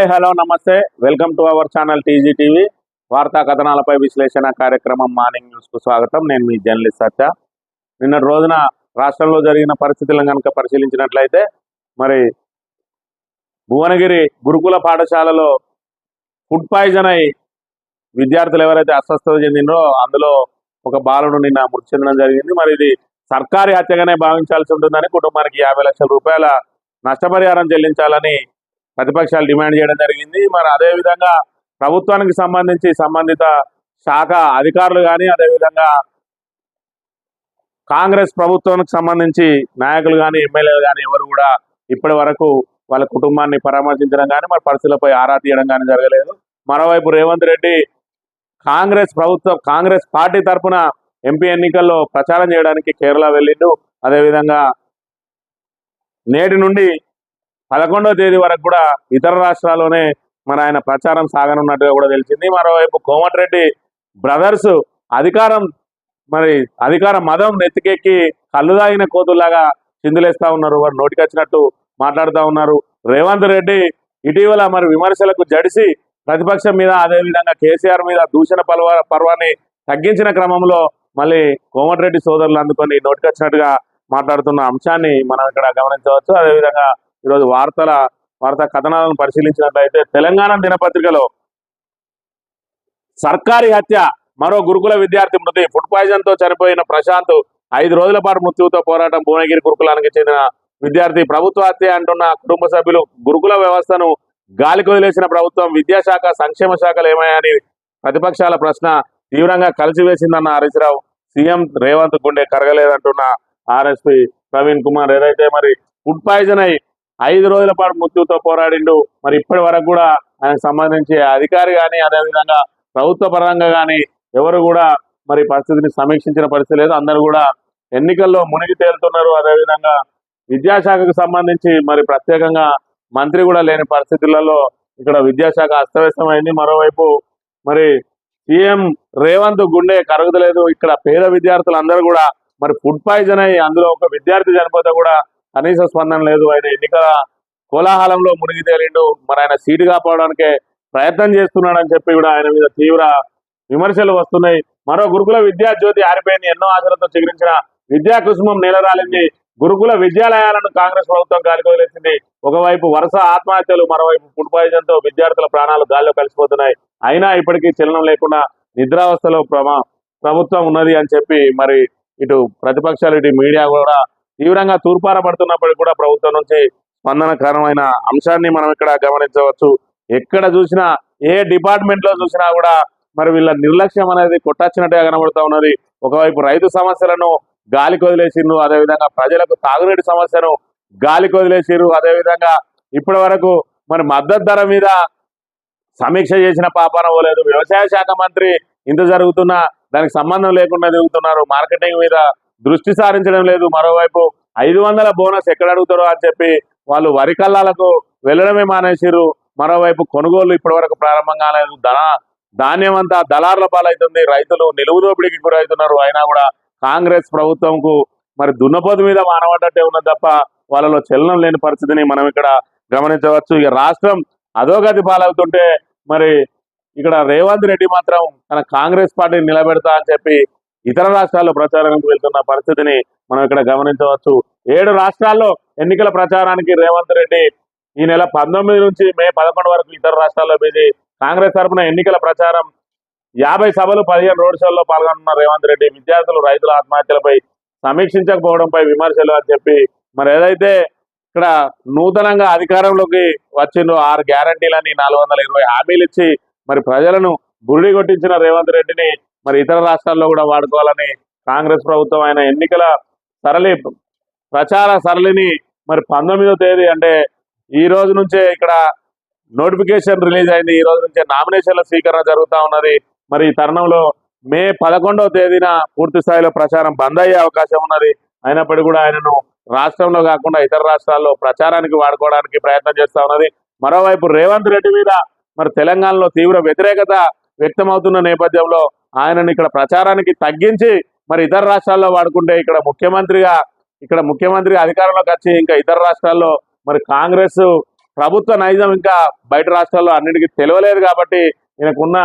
Hi hello నమస్తే welcome to our channel TG TV వార్తా కథనాలపై విశ్లేషణ కార్యక్రమం మార్నింగ్ న్యూస్కు స్వాగతం. నేను మీ జర్నలిస్ట్ సత్య. నిన్నటి రోజున రాష్ట్రంలో జరిగిన పరిస్థితులను కనుక పరిశీలించినట్లయితే మరి భువనగిరి గురుకుల పాఠశాలలో ఫుడ్ పాయిజన్ అయి విద్యార్థులు ఎవరైతే అస్వస్థత చెందినో అందులో ఒక బాలుడు నిన్న మృతి చెందడం జరిగింది. మరి ఇది సర్కారీ హత్యగానే భావించాల్సి ఉంటుందని కుటుంబానికి 50 లక్షల రూపాయల నష్టపరిహారం చెల్లించాలని ప్రతిపక్షాలు డిమాండ్ చేయడం జరిగింది. మరి అదేవిధంగా ప్రభుత్వానికి సంబంధించి సంబంధిత శాఖ అధికారులు కానీ అదేవిధంగా కాంగ్రెస్ ప్రభుత్వానికి సంబంధించి నాయకులు కానీ ఎమ్మెల్యేలు కానీ ఎవరు కూడా ఇప్పటి వరకు వాళ్ళ కుటుంబాన్ని పరామర్శించడం కానీ మరి పరిస్థితులపై ఆరా తీయడం కానీ జరగలేదు. మరోవైపు రేవంత్ రెడ్డి కాంగ్రెస్ పార్టీ తరఫున ఎంపీ ఎన్నికల్లో ప్రచారం చేయడానికి కేరళ వెళ్ళిండు. అదేవిధంగా నేటి నుండి 11వ తేదీ వరకు కూడా ఇతర రాష్ట్రాల్లోనే మరి ఆయన ప్రచారం సాగనున్నట్టుగా కూడా తెలిసింది. మరోవైపు కోమటిరెడ్డి బ్రదర్స్ అధికార మదం నెత్తికెక్కి కళ్ళు తాగిన కోతుల్లాగా చిందులేస్తా ఉన్నారు. వారు నోటికి వచ్చినట్టు మాట్లాడుతూ ఉన్నారు. రేవంత్ రెడ్డి ఇటీవల మరి విమర్శలకు జడిసి ప్రతిపక్షం మీద అదేవిధంగా కేసీఆర్ మీద దూషణ పర్వాన్ని తగ్గించిన క్రమంలో మళ్ళీ కోమటిరెడ్డి సోదరులు అందుకొని నోటికి వచ్చినట్టుగా మాట్లాడుతున్న అంశాన్ని మనం ఇక్కడ గమనించవచ్చు. అదేవిధంగా ఈరోజు వార్తా కథనాలను పరిశీలించినట్లయితే తెలంగాణ దినపత్రికలో సర్కారీ హత్య, మరో గురుకుల విద్యార్థి మృతి, ఫుడ్ పాయిజన్ తో చనిపోయిన ప్రశాంత్ 5 రోజుల పాటు మృత్యువుతో పోరాటం, భువనగిరి గురుకులానికి చెందిన విద్యార్థి ప్రభుత్వ హత్య అంటున్న కుటుంబ సభ్యులు, గురుకుల వ్యవస్థను గాలికి వదిలేసిన ప్రభుత్వం, విద్యాశాఖ సంక్షేమ శాఖలు ఏమయ్యాయని ప్రతిపక్షాల ప్రశ్న తీవ్రంగా కలిసివేసిందన్న హరీష్ రావు, సీఎం రేవంత్ గుండె కరగలేదంటున్న ఆర్ఎస్పీ ప్రవీణ్ కుమార్. ఏదైతే మరి ఫుడ్ పాయిజన్ అయి 5 రోజుల పాటు మృత్యుతో పోరాడిండు. మరి ఇప్పటి వరకు కూడా ఆయనకు సంబంధించి అధికారి కానీ అదేవిధంగా ప్రభుత్వ పరంగా కానీ ఎవరు కూడా మరి పరిస్థితిని సమీక్షించిన పరిస్థితి లేదు. అందరూ కూడా ఎన్నికల్లో మునిగి తేలుతున్నారు. అదేవిధంగా విద్యాశాఖకు సంబంధించి మరి ప్రత్యేకంగా మంత్రి కూడా లేని పరిస్థితులలో ఇక్కడ విద్యాశాఖ అస్తవ్యస్తమైంది. మరోవైపు మరి సీఎం రేవంత్ గుండె కరుగుదలేదు. ఇక్కడ పేద విద్యార్థులు అందరూ కూడా మరి ఫుడ్ పాయిజన్ అయ్యి అందులో ఒక విద్యార్థి చనిపోతే కూడా కనీస స్పందన లేదు. ఆయన ఎన్నికల కోలాహలంలో మునిగి తేలిండు. మరి ఆయన సీటు కాపాడడానికే ప్రయత్నం చేస్తున్నాడని చెప్పి కూడా ఆయన మీద తీవ్ర విమర్శలు వస్తున్నాయి. మరో గురుకుల విద్యాజ్యోతి ఆరిపోయింది. ఎన్నో ఆశలతో చిగురించిన విద్యా కుసుమం నేలరాలింది. గురుకుల విద్యాలయాలను కాంగ్రెస్ ప్రభుత్వం గాలికి వదిలేసింది. ఒకవైపు వరుస ఆత్మహత్యలు, మరోవైపు ఫుడ్ పాయిజన్ తో విద్యార్థుల ప్రాణాలు గాల్లో కలిసిపోతున్నాయి. అయినా ఇప్పటికీ చలనం లేకుండా నిద్రావస్థలో ప్రభుత్వం ఉన్నది అని చెప్పి మరి ఇటు ప్రతిపక్షాలు ఇటు మీడియా కూడా తీవ్రంగా తూర్పారపడుతున్నప్పటికీ కూడా ప్రభుత్వం నుంచి స్పందనకరమైన అంశాన్ని మనం ఇక్కడ గమనించవచ్చు. ఎక్కడ చూసినా ఏ డిపార్ట్మెంట్ లో చూసినా కూడా మరి వీళ్ళ నిర్లక్ష్యం అనేది కొట్టొచ్చినట్టుగా కనబడుతూ ఉన్నది. ఒకవైపు రైతు సమస్యలను గాలికి వదిలేసిర్రు, అదేవిధంగా ప్రజలకు తాగునీటి సమస్యను గాలికి వదిలేసిర్రు. అదేవిధంగా ఇప్పటి వరకు మరి మద్దతు ధర మీద సమీక్ష చేసిన పాపాన పోలేదు. వ్యవసాయ శాఖ మంత్రి ఇంత జరుగుతున్నా దానికి సంబంధం లేకుండా తిరుగుతున్నారు. మార్కెటింగ్ మీద దృష్టి సారించడం లేదు. మరోవైపు 500 బోనస్ ఎక్కడ అడుగుతారో అని చెప్పి వాళ్ళు వరి కల్లాలకు వెళ్ళడమే మానేసిర్రు. మరోవైపు కొనుగోలు ఇప్పటి వరకు ప్రారంభం కాలేదు. ధాన్యం అంతా దళారుల పాలవుతుంది. రైతులు నిలువు దోపిడీకి గురవుతున్నారు. అయినా కూడా కాంగ్రెస్ ప్రభుత్వంకు మరి దున్నపోతు మీద మానవడ్డట్టే ఉన్నది తప్ప వాళ్ళలో చలనం లేని పరిస్థితిని మనం ఇక్కడ గమనించవచ్చు. ఇక రాష్ట్రం అధోగతి పాలవుతుంటే మరి ఇక్కడ రేవంత్ రెడ్డి మాత్రం తన కాంగ్రెస్ పార్టీని నిలబెడతా అని చెప్పి ఇతర రాష్ట్రాల్లో ప్రచారానికి వెళ్తున్న పరిస్థితిని మనం ఇక్కడ గమనించవచ్చు. 7 రాష్ట్రాల్లో ఎన్నికల ప్రచారానికి రేవంత్ రెడ్డి ఈ నెల 19 నుంచి మే 11 వరకు ఇతర రాష్ట్రాల్లో బిజీ. కాంగ్రెస్ తరఫున ఎన్నికల ప్రచారం 50 సభలు 15 రోడ్ షోల్లో పాల్గొంటున్న రేవంత్ రెడ్డి విద్యార్థులు రైతుల ఆత్మహత్యలపై సమీక్షించకపోవడంపై విమర్శలు అని చెప్పి మరి ఏదైతే ఇక్కడ నూతనంగా అధికారంలోకి వచ్చిందో 6 గ్యారంటీలని 420 హామీలు ఇచ్చి మరి ప్రజలను బురిడి కొట్టించిన రేవంత్ రెడ్డిని మరి ఇతర రాష్ట్రాల్లో కూడా వాడుకోవాలని కాంగ్రెస్ ప్రభుత్వం ఆయన ఎన్నికల ప్రచార సరళిని మరి 19వ తేదీ అంటే ఈ రోజు నుంచే ఇక్కడ నోటిఫికేషన్ రిలీజ్ అయింది. ఈ రోజు నుంచే నామినేషన్ల స్వీకరణ జరుగుతూ ఉన్నది. మరి ఈ తరుణంలో మే 11వ తేదీన పూర్తి స్థాయిలో ప్రచారం బంద్ అయ్యే అవకాశం ఉన్నది. అయినప్పటికీ కూడా ఆయనను రాష్ట్రంలో కాకుండా ఇతర రాష్ట్రాల్లో ప్రచారానికి వాడుకోవడానికి ప్రయత్నం చేస్తూ ఉన్నది. మరోవైపు రేవంత్ రెడ్డి మీద మరి తెలంగాణలో తీవ్ర వ్యతిరేకత వ్యక్తమవుతున్న నేపథ్యంలో ఆయనను ఇక్కడ ప్రచారానికి తగ్గించి మరి ఇతర రాష్ట్రాల్లో వాడుకుంటే ఇక్కడ ముఖ్యమంత్రి అధికారంలోకి వచ్చి ఇంకా ఇతర రాష్ట్రాల్లో మరి కాంగ్రెస్ ప్రభుత్వ నైజం ఇంకా బయట రాష్ట్రాల్లో అన్నిటికీ తెలియలేదు కాబట్టి ఈయనకున్న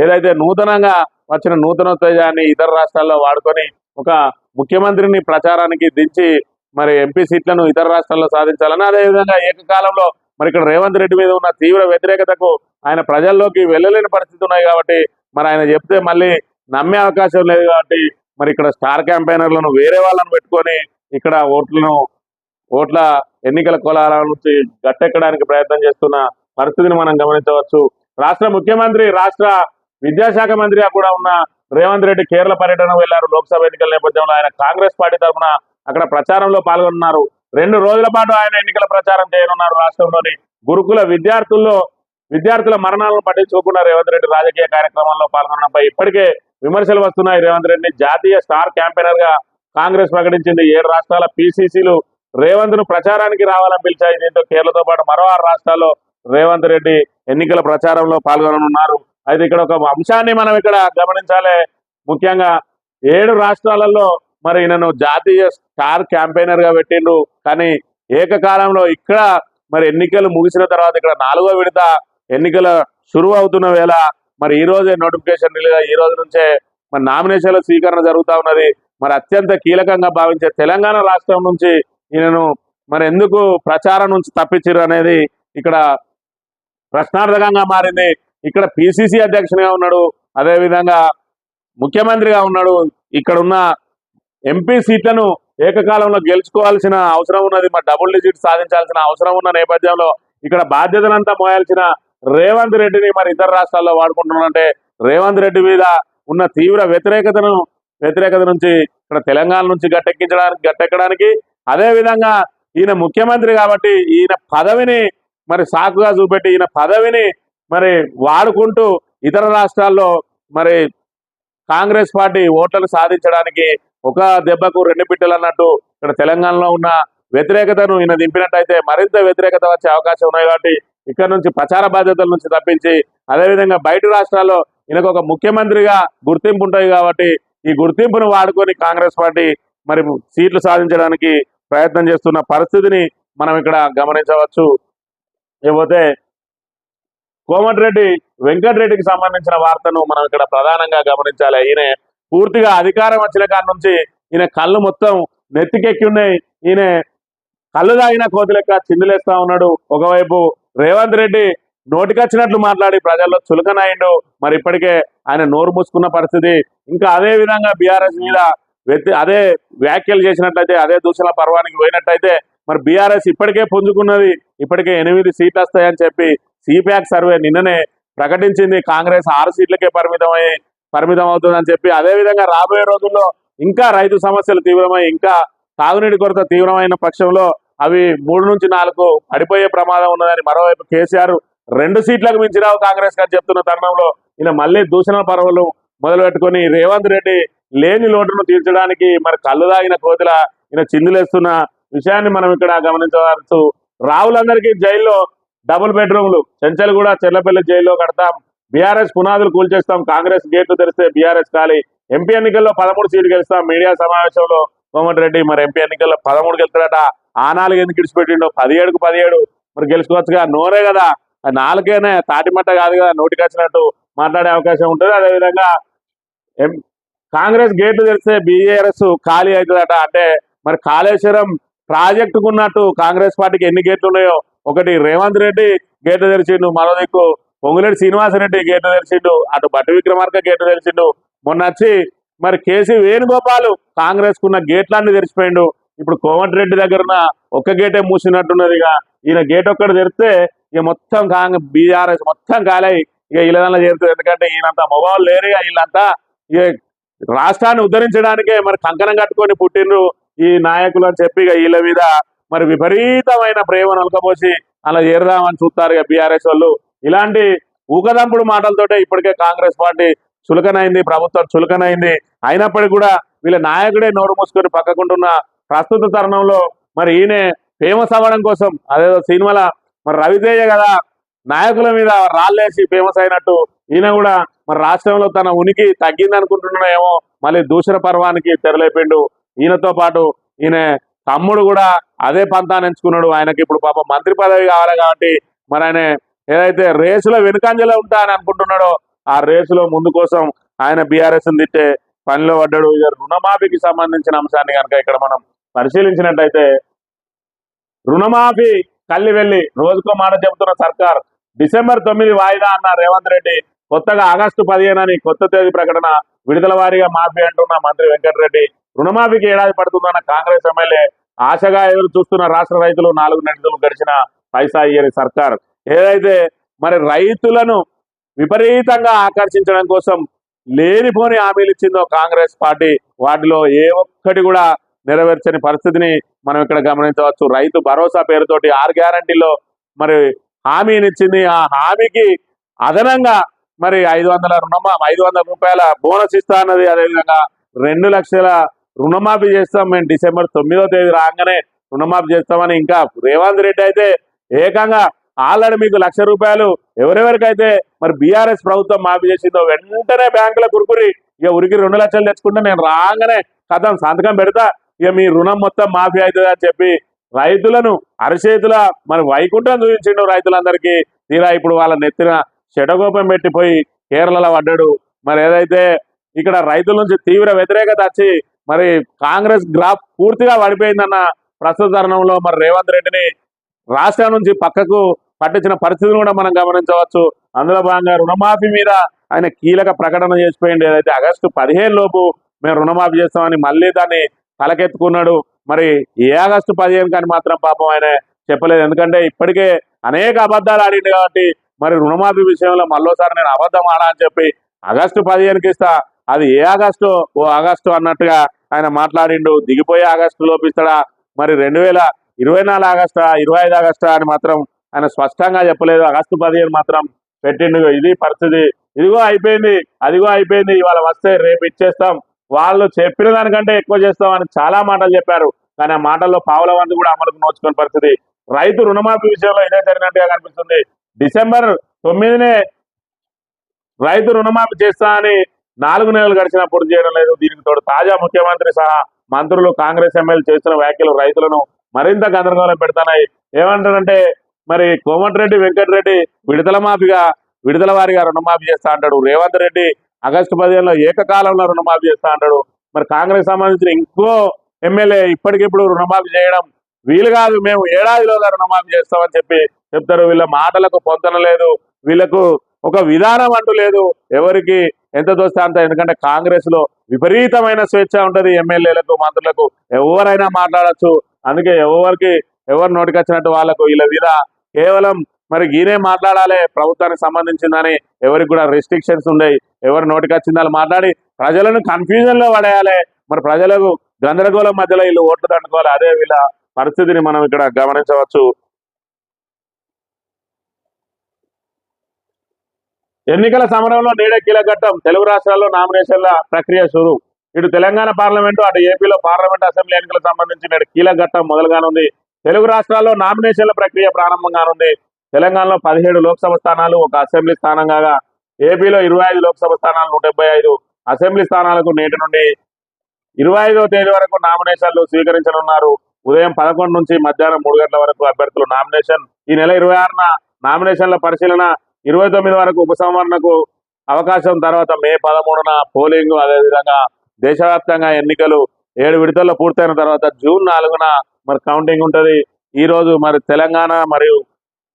ఏదైతే నూతనంగా వచ్చిన నూతనోత్తేజాన్ని ఇతర రాష్ట్రాల్లో వాడుకొని ఒక ముఖ్యమంత్రిని ప్రచారానికి దించి మరి ఎంపీ సీట్లను ఇతర రాష్ట్రాల్లో సాధించాలని, అదేవిధంగా ఏకకాలంలో మరి ఇక్కడ రేవంత్ రెడ్డి మీద ఉన్న తీవ్ర వ్యతిరేకతకు ఆయన ప్రజల్లోకి వెళ్ళలేని పరిస్థితి ఉన్నాయి కాబట్టి మరి ఆయన చెప్తే మళ్ళీ నమ్మే అవకాశం లేదు కాబట్టి మరి ఇక్కడ స్టార్ క్యాంపెయినర్లను వేరే వాళ్ళను పెట్టుకొని ఇక్కడ ఓట్ల ఎన్నికల కోలాహలం నుంచి గట్టెక్కడానికి ప్రయత్నం చేస్తున్న పరిస్థితిని మనం గమనించవచ్చు. రాష్ట్ర ముఖ్యమంత్రి, రాష్ట్ర విద్యాశాఖ మంత్రిగా కూడా ఉన్న రేవంత్ రెడ్డి కేరళ పర్యటన వెళ్లారు. లోక్సభ ఎన్నికల నేపథ్యంలో ఆయన కాంగ్రెస్ పార్టీ తరఫున అక్కడ ప్రచారంలో పాల్గొన్నారు. 2 రోజుల పాటు ఆయన ఎన్నికల ప్రచారం చేయనున్నారు. రాష్ట్రంలోని గురుకుల విద్యార్థుల మరణాలను పట్టించుకోకుండా రేవంత్ రెడ్డి రాజకీయ కార్యక్రమాల్లో పాల్గొనడంపై ఇప్పటికే విమర్శలు వస్తున్నాయి. రేవంత్ రెడ్డిని జాతీయ స్టార్ క్యాంపెయినర్ గా కాంగ్రెస్ ప్రకటించింది. 7 రాష్ట్రాల పిసిసిలు రేవంత్ ను ప్రచారానికి రావాలని పిలిచాయి. దీంతో కేరళతో పాటు మరో 6 రాష్ట్రాల్లో రేవంత్ రెడ్డి ఎన్నికల ప్రచారంలో పాల్గొననున్నారు. అయితే ఇక్కడ ఒక అంశాన్ని మనం ఇక్కడ గమనించాలి. ముఖ్యంగా 7 రాష్ట్రాలలో మరి ఈయనను జాతీయ స్టార్ క్యాంపెయినర్ గా పెట్టిండు. కానీ ఏకకాలంలో ఇక్కడ మరి ఎన్నికలు ముగిసిన తర్వాత ఇక్కడ 4వ విడత ఎన్నికల షురువు అవుతున్న వేళ మరి ఈ రోజే నోటిఫికేషన్ రిలీజ్, ఈ రోజు నుంచే మరి నామినేషన్ల స్వీకరణ జరుగుతూ ఉన్నది. మరి అత్యంత కీలకంగా భావించే తెలంగాణ రాష్ట్రం నుంచి ఈయనను మరి ఎందుకు ప్రచారం నుంచి తప్పించారు అనేది ఇక్కడ ప్రశ్నార్థకంగా మారింది. ఇక్కడ పిసిసి అధ్యక్షునిగా ఉన్నాడు, అదేవిధంగా ముఖ్యమంత్రిగా ఉన్నాడు. ఇక్కడ ఉన్న ఎంపీ సీట్లను ఏకకాలంలో గెలుచుకోవాల్సిన అవసరం ఉన్నది, మరి డబుల్ డిజిట్ సాధించాల్సిన అవసరం ఉన్న నేపథ్యంలో ఇక్కడ బాధ్యతలంతా మోయాల్సిన రేవంత్ రెడ్డిని మరి ఇతర రాష్ట్రాల్లో వాడుకుంటున్నారంటే రేవంత్ రెడ్డి మీద ఉన్న తీవ్ర వ్యతిరేకత నుంచి ఇక్కడ తెలంగాణ నుంచి గట్టెక్కడానికి అదేవిధంగా ఈయన ముఖ్యమంత్రి కాబట్టి ఈయన పదవిని మరి సాకుగా చూపెట్టి ఈయన పదవిని మరి వాడుకుంటూ ఇతర రాష్ట్రాల్లో మరి కాంగ్రెస్ పార్టీ ఓట్లను సాధించడానికి ఒక దెబ్బకు 2 పిట్టలు అన్నట్టు ఇక్కడ తెలంగాణలో ఉన్న వ్యతిరేకతను ఈయన దింపినట్టయితే మరింత వ్యతిరేకత వచ్చే అవకాశం ఉన్నాయి. కాబట్టి ఇక్కడ నుంచి ప్రచార బాధ్యతల నుంచి తప్పించి అదేవిధంగా బయట రాష్ట్రాల్లో ఈయనకు ఒక ముఖ్యమంత్రిగా గుర్తింపు ఉంటుంది కాబట్టి ఈ గుర్తింపును వాడుకొని కాంగ్రెస్ పార్టీ మరి సీట్లు సాధించడానికి ప్రయత్నం చేస్తున్న పరిస్థితిని మనం ఇక్కడ గమనించవచ్చు. లేకపోతే కోమటిరెడ్డి వెంకటరెడ్డికి సంబంధించిన వార్తను మనం ఇక్కడ ప్రధానంగా గమనించాలి. ఈయన పూర్తిగా అధికారం వచ్చిన కాడ నుంచి ఈయన కళ్ళు మొత్తం నెత్తికెక్కి ఉన్నాయి. ఈయన కళ్ళు తాగిన కోతి లెక్క చిందులేస్తా ఉన్నాడు. ఒకవైపు రేవంత్ రెడ్డి నోటికొచ్చినట్లు మాట్లాడి ప్రజల్లో చులకనైండు. మరి ఇప్పటికే ఆయన నోరు మూసుకున్న పరిస్థితి. ఇంకా అదే విధంగా బీఆర్ఎస్ మీద అదే వ్యాఖ్యలు చేసినట్లయితే, అదే దూషణ పర్వానికి పోయినట్టయితే మరి బీఆర్ఎస్ ఇప్పటికే పుంజుకున్నది. ఇప్పటికే 8 సీట్లు వస్తాయని చెప్పి సిప్యాక్ సర్వే నిన్ననే ప్రకటించింది. కాంగ్రెస్ 6 సీట్లకే పరిమితం అవుతుందని చెప్పి, అదేవిధంగా రాబోయే రోజుల్లో ఇంకా రైతు సమస్యలు తీవ్రమై ఇంకా తాగునీటి కొరత తీవ్రమైన పక్షంలో అవి 3 నుంచి 4 పడిపోయే ప్రమాదం ఉన్నదని మరోవైపు కేసీఆర్ 2 సీట్లకు మించిరావు కాంగ్రెస్ అని చెప్తున్న తరుణంలో ఈయన మళ్ళీ దూషణ పర్వలు మొదలు పెట్టుకొని రేవంత్ రెడ్డి లేని లోటును తీర్చడానికి మరి కళ్ళు దాగిన కోతిల ఈయన చిందులేస్తున్న విషయాన్ని మనం ఇక్కడ గమనించవచ్చు. రావులందరికీ జైల్లో డబుల్ బెడ్రూమ్లు, చెంచల్గూడ చెర్లపల్లి జైల్లో కడతాం, బీఆర్ఎస్ పునాదులు కూల్చేస్తాం, కాంగ్రెస్ గేట్లు తెరిస్తే బీఆర్ఎస్ ఖాళీ, ఎంపీ ఎన్నికల్లో 13 సీట్లు గెలుస్తాం. మీడియా సమావేశంలో కోమటిరెడ్డి మరి ఎంపీ ఎన్నికల్లో 13 గెలుస్తాడట. ఆ 4 ఎందుకు ఇడిచిపెట్టిండో, 17కు 17 మరి గెలుచుకోవచ్చుగా. నోరే కదా, 4కేనే తాటిమట్ట కాదు కదా, నోటికి వచ్చినట్టు మాట్లాడే అవకాశం ఉంటుంది. అదేవిధంగా కాంగ్రెస్ గేట్లు తెరిస్తే బీఆర్ఎస్ ఖాళీ అవుతుందట. అంటే మరి కాళేశ్వరం ప్రాజెక్టుకు ఉన్నట్టు కాంగ్రెస్ పార్టీకి ఎన్ని గేట్లు ఉన్నాయో, ఒకటి రేవంత్ రెడ్డి గేట్లు తెరిచిండు, మరో దిక్కు పొంగులేటి శ్రీనివాసరెడ్డి గేట్లు తెరిచిండు, అటు బట్టి విక్రమార్క గేట్లు తెరిచిండు. మొన్న వచ్చి మరి కేసీ వేణుగోపాల్ కాంగ్రెస్ కున్న గేట్లన్నీ తెరిచిపోయిండు. ఇప్పుడు కోమటిరెడ్డి దగ్గర ఒక్క గేటే మూసినట్టున్నది. ఈయన గేట్ ఒక్కటి తెరిస్తే ఇక మొత్తం బీఆర్ఎస్ మొత్తం కాలై ఇక వీళ్ళ చేరుతుంది. ఎందుకంటే ఈయనంతా మొబైల్ లేరుగా, వీళ్ళంతా ఇక రాష్ట్రాన్ని ఉద్ధరించడానికే మరి కంకణం కట్టుకొని పుట్టిండ్రు ఈ నాయకులు అని చెప్పి ఇక వీళ్ళ మీద మరి విపరీతమైన ప్రేమ నొలకపోసి అలా చేరుదామని చూస్తారు ఇక బీఆర్ఎస్ వాళ్ళు. ఇలాంటి ఊకదంపుడు మాటలతోటే ఇప్పటికే కాంగ్రెస్ పార్టీ చులకనైంది, ప్రభుత్వం చులకనైంది. అయినప్పటికీ కూడా వీళ్ళ నాయకుడే నోరు మూసుకొని పక్కకుంటున్న ప్రస్తుత తరుణంలో మరి ఈయన ఫేమస్ అవ్వడం కోసం అదేదో సినిమాల మరి రవితేజ కదా నాయకుల మీద రాళ్ళేసి ఫేమస్ అయినట్టు ఈయన కూడా మరి రాష్ట్రంలో తన ఉనికి తగ్గింది అనుకుంటున్నాయేమో, మళ్ళీ దూషణ పర్వానికి తెరలేపిండు. ఈయనతో పాటు ఈయన తమ్ముడు కూడా అదే పంతాన్ని ఎంచుకున్నాడు. ఆయనకి ఇప్పుడు పాపం మంత్రి పదవి కావాలి కాబట్టి మరి ఆయన ఏదైతే రేసులో వెనుకంజలో ఉంటా అని అనుకుంటున్నాడో ఆ రేసులో ముందు కోసం ఆయన బీఆర్ఎస్ తిట్టే పనిలో పడ్డాడు. ఇక రుణమాఫీకి సంబంధించిన అంశాన్ని కనుక ఇక్కడ మనం పరిశీలించినట్టయితే రుణమాఫీ కల్లి వెళ్ళి రోజుకో మాట చెబుతున్న సర్కార్ డిసెంబర్ 9 వాయిదా అన్న రేవంత్ రెడ్డి కొత్తగా ఆగస్టు 15 అని కొత్త తేదీ ప్రకటన విడుదల వారీగా మాఫీ అంటున్న మంత్రి వెంకటరెడ్డి రుణమాఫీకి ఏడాది పడుతుందన్న కాంగ్రెస్ ఎమ్మెల్యే ఆశగా ఎదురు చూస్తున్న రాష్ట్ర రైతులు 4 నెలలు గడిచిన పైసా ఇయ్యని సర్కార్ ఏదైతే మరి రైతులను విపరీతంగా ఆకర్షించడం కోసం లేనిపోని హామీలు ఇచ్చిందో కాంగ్రెస్ పార్టీ వాటిలో ఏ ఒక్కటి కూడా నెరవేర్చని పరిస్థితిని మనం ఇక్కడ గమనించవచ్చు. రైతు భరోసా పేరుతోటి 6 గ్యారంటీల్లో మరి హామీనిచ్చింది. ఆ హామీకి అదనంగా మరి 500 రూపాయల బోనస్ ఇస్తా అన్నది. అదేవిధంగా 2 లక్షల రుణమాఫీ చేస్తాం మేము డిసెంబర్ 9వ తేదీ రాగానే రుణమాఫీ చేస్తామని ఇంకా రేవంత్ రెడ్డి అయితే ఏకంగా ఆల్రెడీ మీకు 1,00,000 రూపాయలు ఎవరెవరికైతే మరి బీఆర్ఎస్ ప్రభుత్వం మాఫీ చేసిందో వెంటనే బ్యాంకుల కురుకురి ఇక ఉరికి 2 లక్షలు తెచ్చుకుంటే నేను రాగానే కథం సంతకం పెడతా ఇక మీ రుణం మొత్తం మాఫీ అవుతుంది అని చెప్పి రైతులను అరచేతుల మరి వైకుంఠం చూపించిండు రైతులందరికీ. తీరా ఇప్పుడు వాళ్ళ నెత్తిన చెడగోపం పెట్టిపోయి కేరళలో పడ్డాడు. మరి ఏదైతే ఇక్కడ రైతుల నుంచి తీవ్ర వ్యతిరేకత వచ్చి మరి కాంగ్రెస్ గ్రాఫ్ పూర్తిగా పడిపోయిందన్న ప్రస్తుత తరుణంలో మరి రేవంత్ రెడ్డిని రాష్ట్రం నుంచి పక్కకు పట్టించిన పరిస్థితిని కూడా మనం గమనించవచ్చు. అందులో భాగంగా రుణమాఫీ మీద ఆయన కీలక ప్రకటన చేసిపోయింది. ఏదైతే ఆగస్టు 15 లోపు మేము రుణమాఫీ చేస్తామని మళ్ళీ దాన్ని తలకెత్తుకున్నాడు. మరి ఏ ఆగస్టు 15 కానీ మాత్రం పాపం ఆయన చెప్పలేదు. ఎందుకంటే ఇప్పటికే అనేక అబద్ధాలు ఆడింది కాబట్టి మరి రుణమాఫీ విషయంలో మళ్ళోసారి నేను అబద్ధం ఆడా అని చెప్పి ఆగస్టు 15కి ఇస్తా అది ఏ ఆగస్టు ఓ ఆగస్టు అన్నట్టుగా ఆయన మాట్లాడిండు. దిగిపోయే ఆగస్టు లోపిస్తాడా మరి 2024 ఆగస్టా 25 ఆగస్టా అని మాత్రం ఆయన స్పష్టంగా చెప్పలేదు. ఆగస్టు 15 మాత్రం పెట్టిండు. ఇది పరిస్థితి. ఇదిగో అయిపోయింది అదిగో అయిపోయింది ఇవాళ వస్తే రేపు ఇచ్చేస్తాం వాళ్ళు చెప్పిన దానికంటే ఎక్కువ చేస్తామని చాలా మాటలు చెప్పారు. కానీ ఆ మాటల్లో పావుల వంతు కూడా అమలుకు నోచుకునే పరిస్థితి. రైతు రుణమాఫీ విషయంలో ఇదే జరిగినట్టుగా కనిపిస్తుంది. డిసెంబర్ 9నే రైతు రుణమాఫీ చేస్తా అని 4 నెలలు గడిచినా పూర్తి చేయడం లేదు. దీనికి తోడు తాజా ముఖ్యమంత్రి సహా మంత్రులు కాంగ్రెస్ ఎమ్మెల్యేలు చేస్తున్న వ్యాఖ్యలు రైతులను మరింత గందరగోళం పెడుతున్నాయి. ఏమంటారంటే మరి కోమటిరెడ్డి వెంకటరెడ్డి విడుదల వారీగా రుణమాఫీ చేస్తా అంటాడు. రేవంత్ రెడ్డి ఆగస్టు 15లో ఏకకాలంలో రుణమాఫీ చేస్తా అంటాడు. మరి కాంగ్రెస్ సంబంధించిన ఇంకో ఎమ్మెల్యే ఇప్పటికిప్పుడు రుణమాఫీ చేయడం వీలు కాదు మేము ఏడాదిలోగా రుణమాఫీ చేస్తామని చెప్తారు. వీళ్ళ మాటలకు పొంతన లేదు. వీళ్ళకు ఒక విధానం అంటూ లేదు. ఎవరికి ఎంత దోస్తే అంత. ఎందుకంటే కాంగ్రెస్ లో విపరీతమైన స్వేచ్ఛ ఉంటది. ఎమ్మెల్యేలకు మంత్రులకు ఎవరైనా మాట్లాడచ్చు. అందుకే ఎవరు నోటికొచ్చినట్టు వాళ్ళకు వీళ్ళ మీద కేవలం మరి గీనే మాట్లాడాలి ప్రభుత్వానికి సంబంధించిందని ఎవరికి కూడా రెస్ట్రిక్షన్స్ ఉన్నాయి. ఎవరు నోటికొచ్చిందని మాట్లాడి ప్రజలను కన్ఫ్యూజన్ లో పడేయాలి. మరి ప్రజలకు గందరగోళం మధ్యలో వీళ్ళు ఓట్లు దండుకోవాలి. అదే వీళ్ళ పరిస్థితిని మనం ఇక్కడ గమనించవచ్చు. ఎన్నికల సమరంలో నేడే కీలకఘట్టం. తెలుగు రాష్ట్రాల్లో నామినేషన్ల ప్రక్రియ షురు. ఇటు తెలంగాణ పార్లమెంటు అటు ఏపీలో పార్లమెంట్ అసెంబ్లీ ఎన్నికలకు సంబంధించి నేడు కీలకఘట్టం మొదలుగానుంది. తెలుగు రాష్ట్రాల్లో నామినేషన్ల ప్రక్రియ ప్రారంభంగానుంది. తెలంగాణలో 17 లోక్సభ స్థానాలు ఒక అసెంబ్లీ స్థానం కాగా ఏపీలో 25 లోక్సభ స్థానాలు 175 అసెంబ్లీ స్థానాలకు నేటి నుండి 25వ తేదీ వరకు నామినేషన్లు స్వీకరించనున్నారు. ఉదయం 11 నుంచి మధ్యాహ్నం 3 గంటల వరకు అభ్యర్థులు నామినేషన్. ఈ నెల 26న నామినేషన్ల పరిశీలన, 29 వరకు ఉపసంహరణకు అవకాశం. తర్వాత మే 13న పోలింగ్. అదేవిధంగా దేశవ్యాప్తంగా ఎన్నికలు 7 విడతల్లో పూర్తయిన తర్వాత జూన్ 4న మరి కౌంటింగ్ ఉంటుంది. ఈ రోజు మరి తెలంగాణ మరియు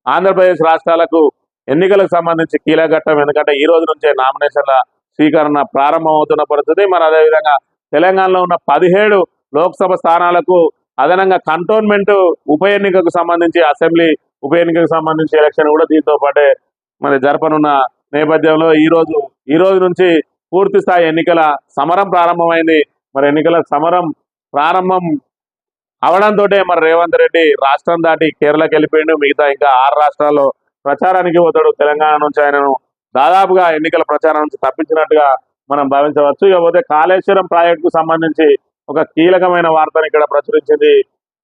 ఆంధ్రప్రదేశ్ రాష్ట్రాలకు ఎన్నికలకు సంబంధించి కీలకఘట్టం. ఎందుకంటే ఈ రోజు నుంచే నామినేషన్ల స్వీకరణ ప్రారంభమవుతున్న పరిస్థితి. మరి అదేవిధంగా తెలంగాణలో ఉన్న 17 లోక్సభ స్థానాలకు అదనంగా కంటోన్మెంట్ ఉప ఎన్నికకు సంబంధించి అసెంబ్లీ ఉప ఎన్నికకు సంబంధించి ఎలక్షన్ కూడా దీంతో పాటే మరి జరపనున్న నేపథ్యంలో ఈ రోజు నుంచి పూర్తి స్థాయి ఎన్నికల సమరం ప్రారంభమైంది. మరి ఎన్నికల సమరం ప్రారంభం అవడంతో మరి రేవంత్ రెడ్డి రాష్ట్రం దాటి కేరళకి వెళ్ళిపోయిండు. మిగతా ఇంకా 6 రాష్ట్రాల్లో ప్రచారానికి పోతాడు. తెలంగాణ నుంచి ఆయనను దాదాపుగా ఎన్నికల ప్రచారం నుంచి తప్పించినట్టుగా మనం భావించవచ్చు. ఇకపోతే కాళేశ్వరం ప్రాజెక్టుకు సంబంధించి ఒక కీలకమైన వార్తను ఇక్కడ ప్రచురించింది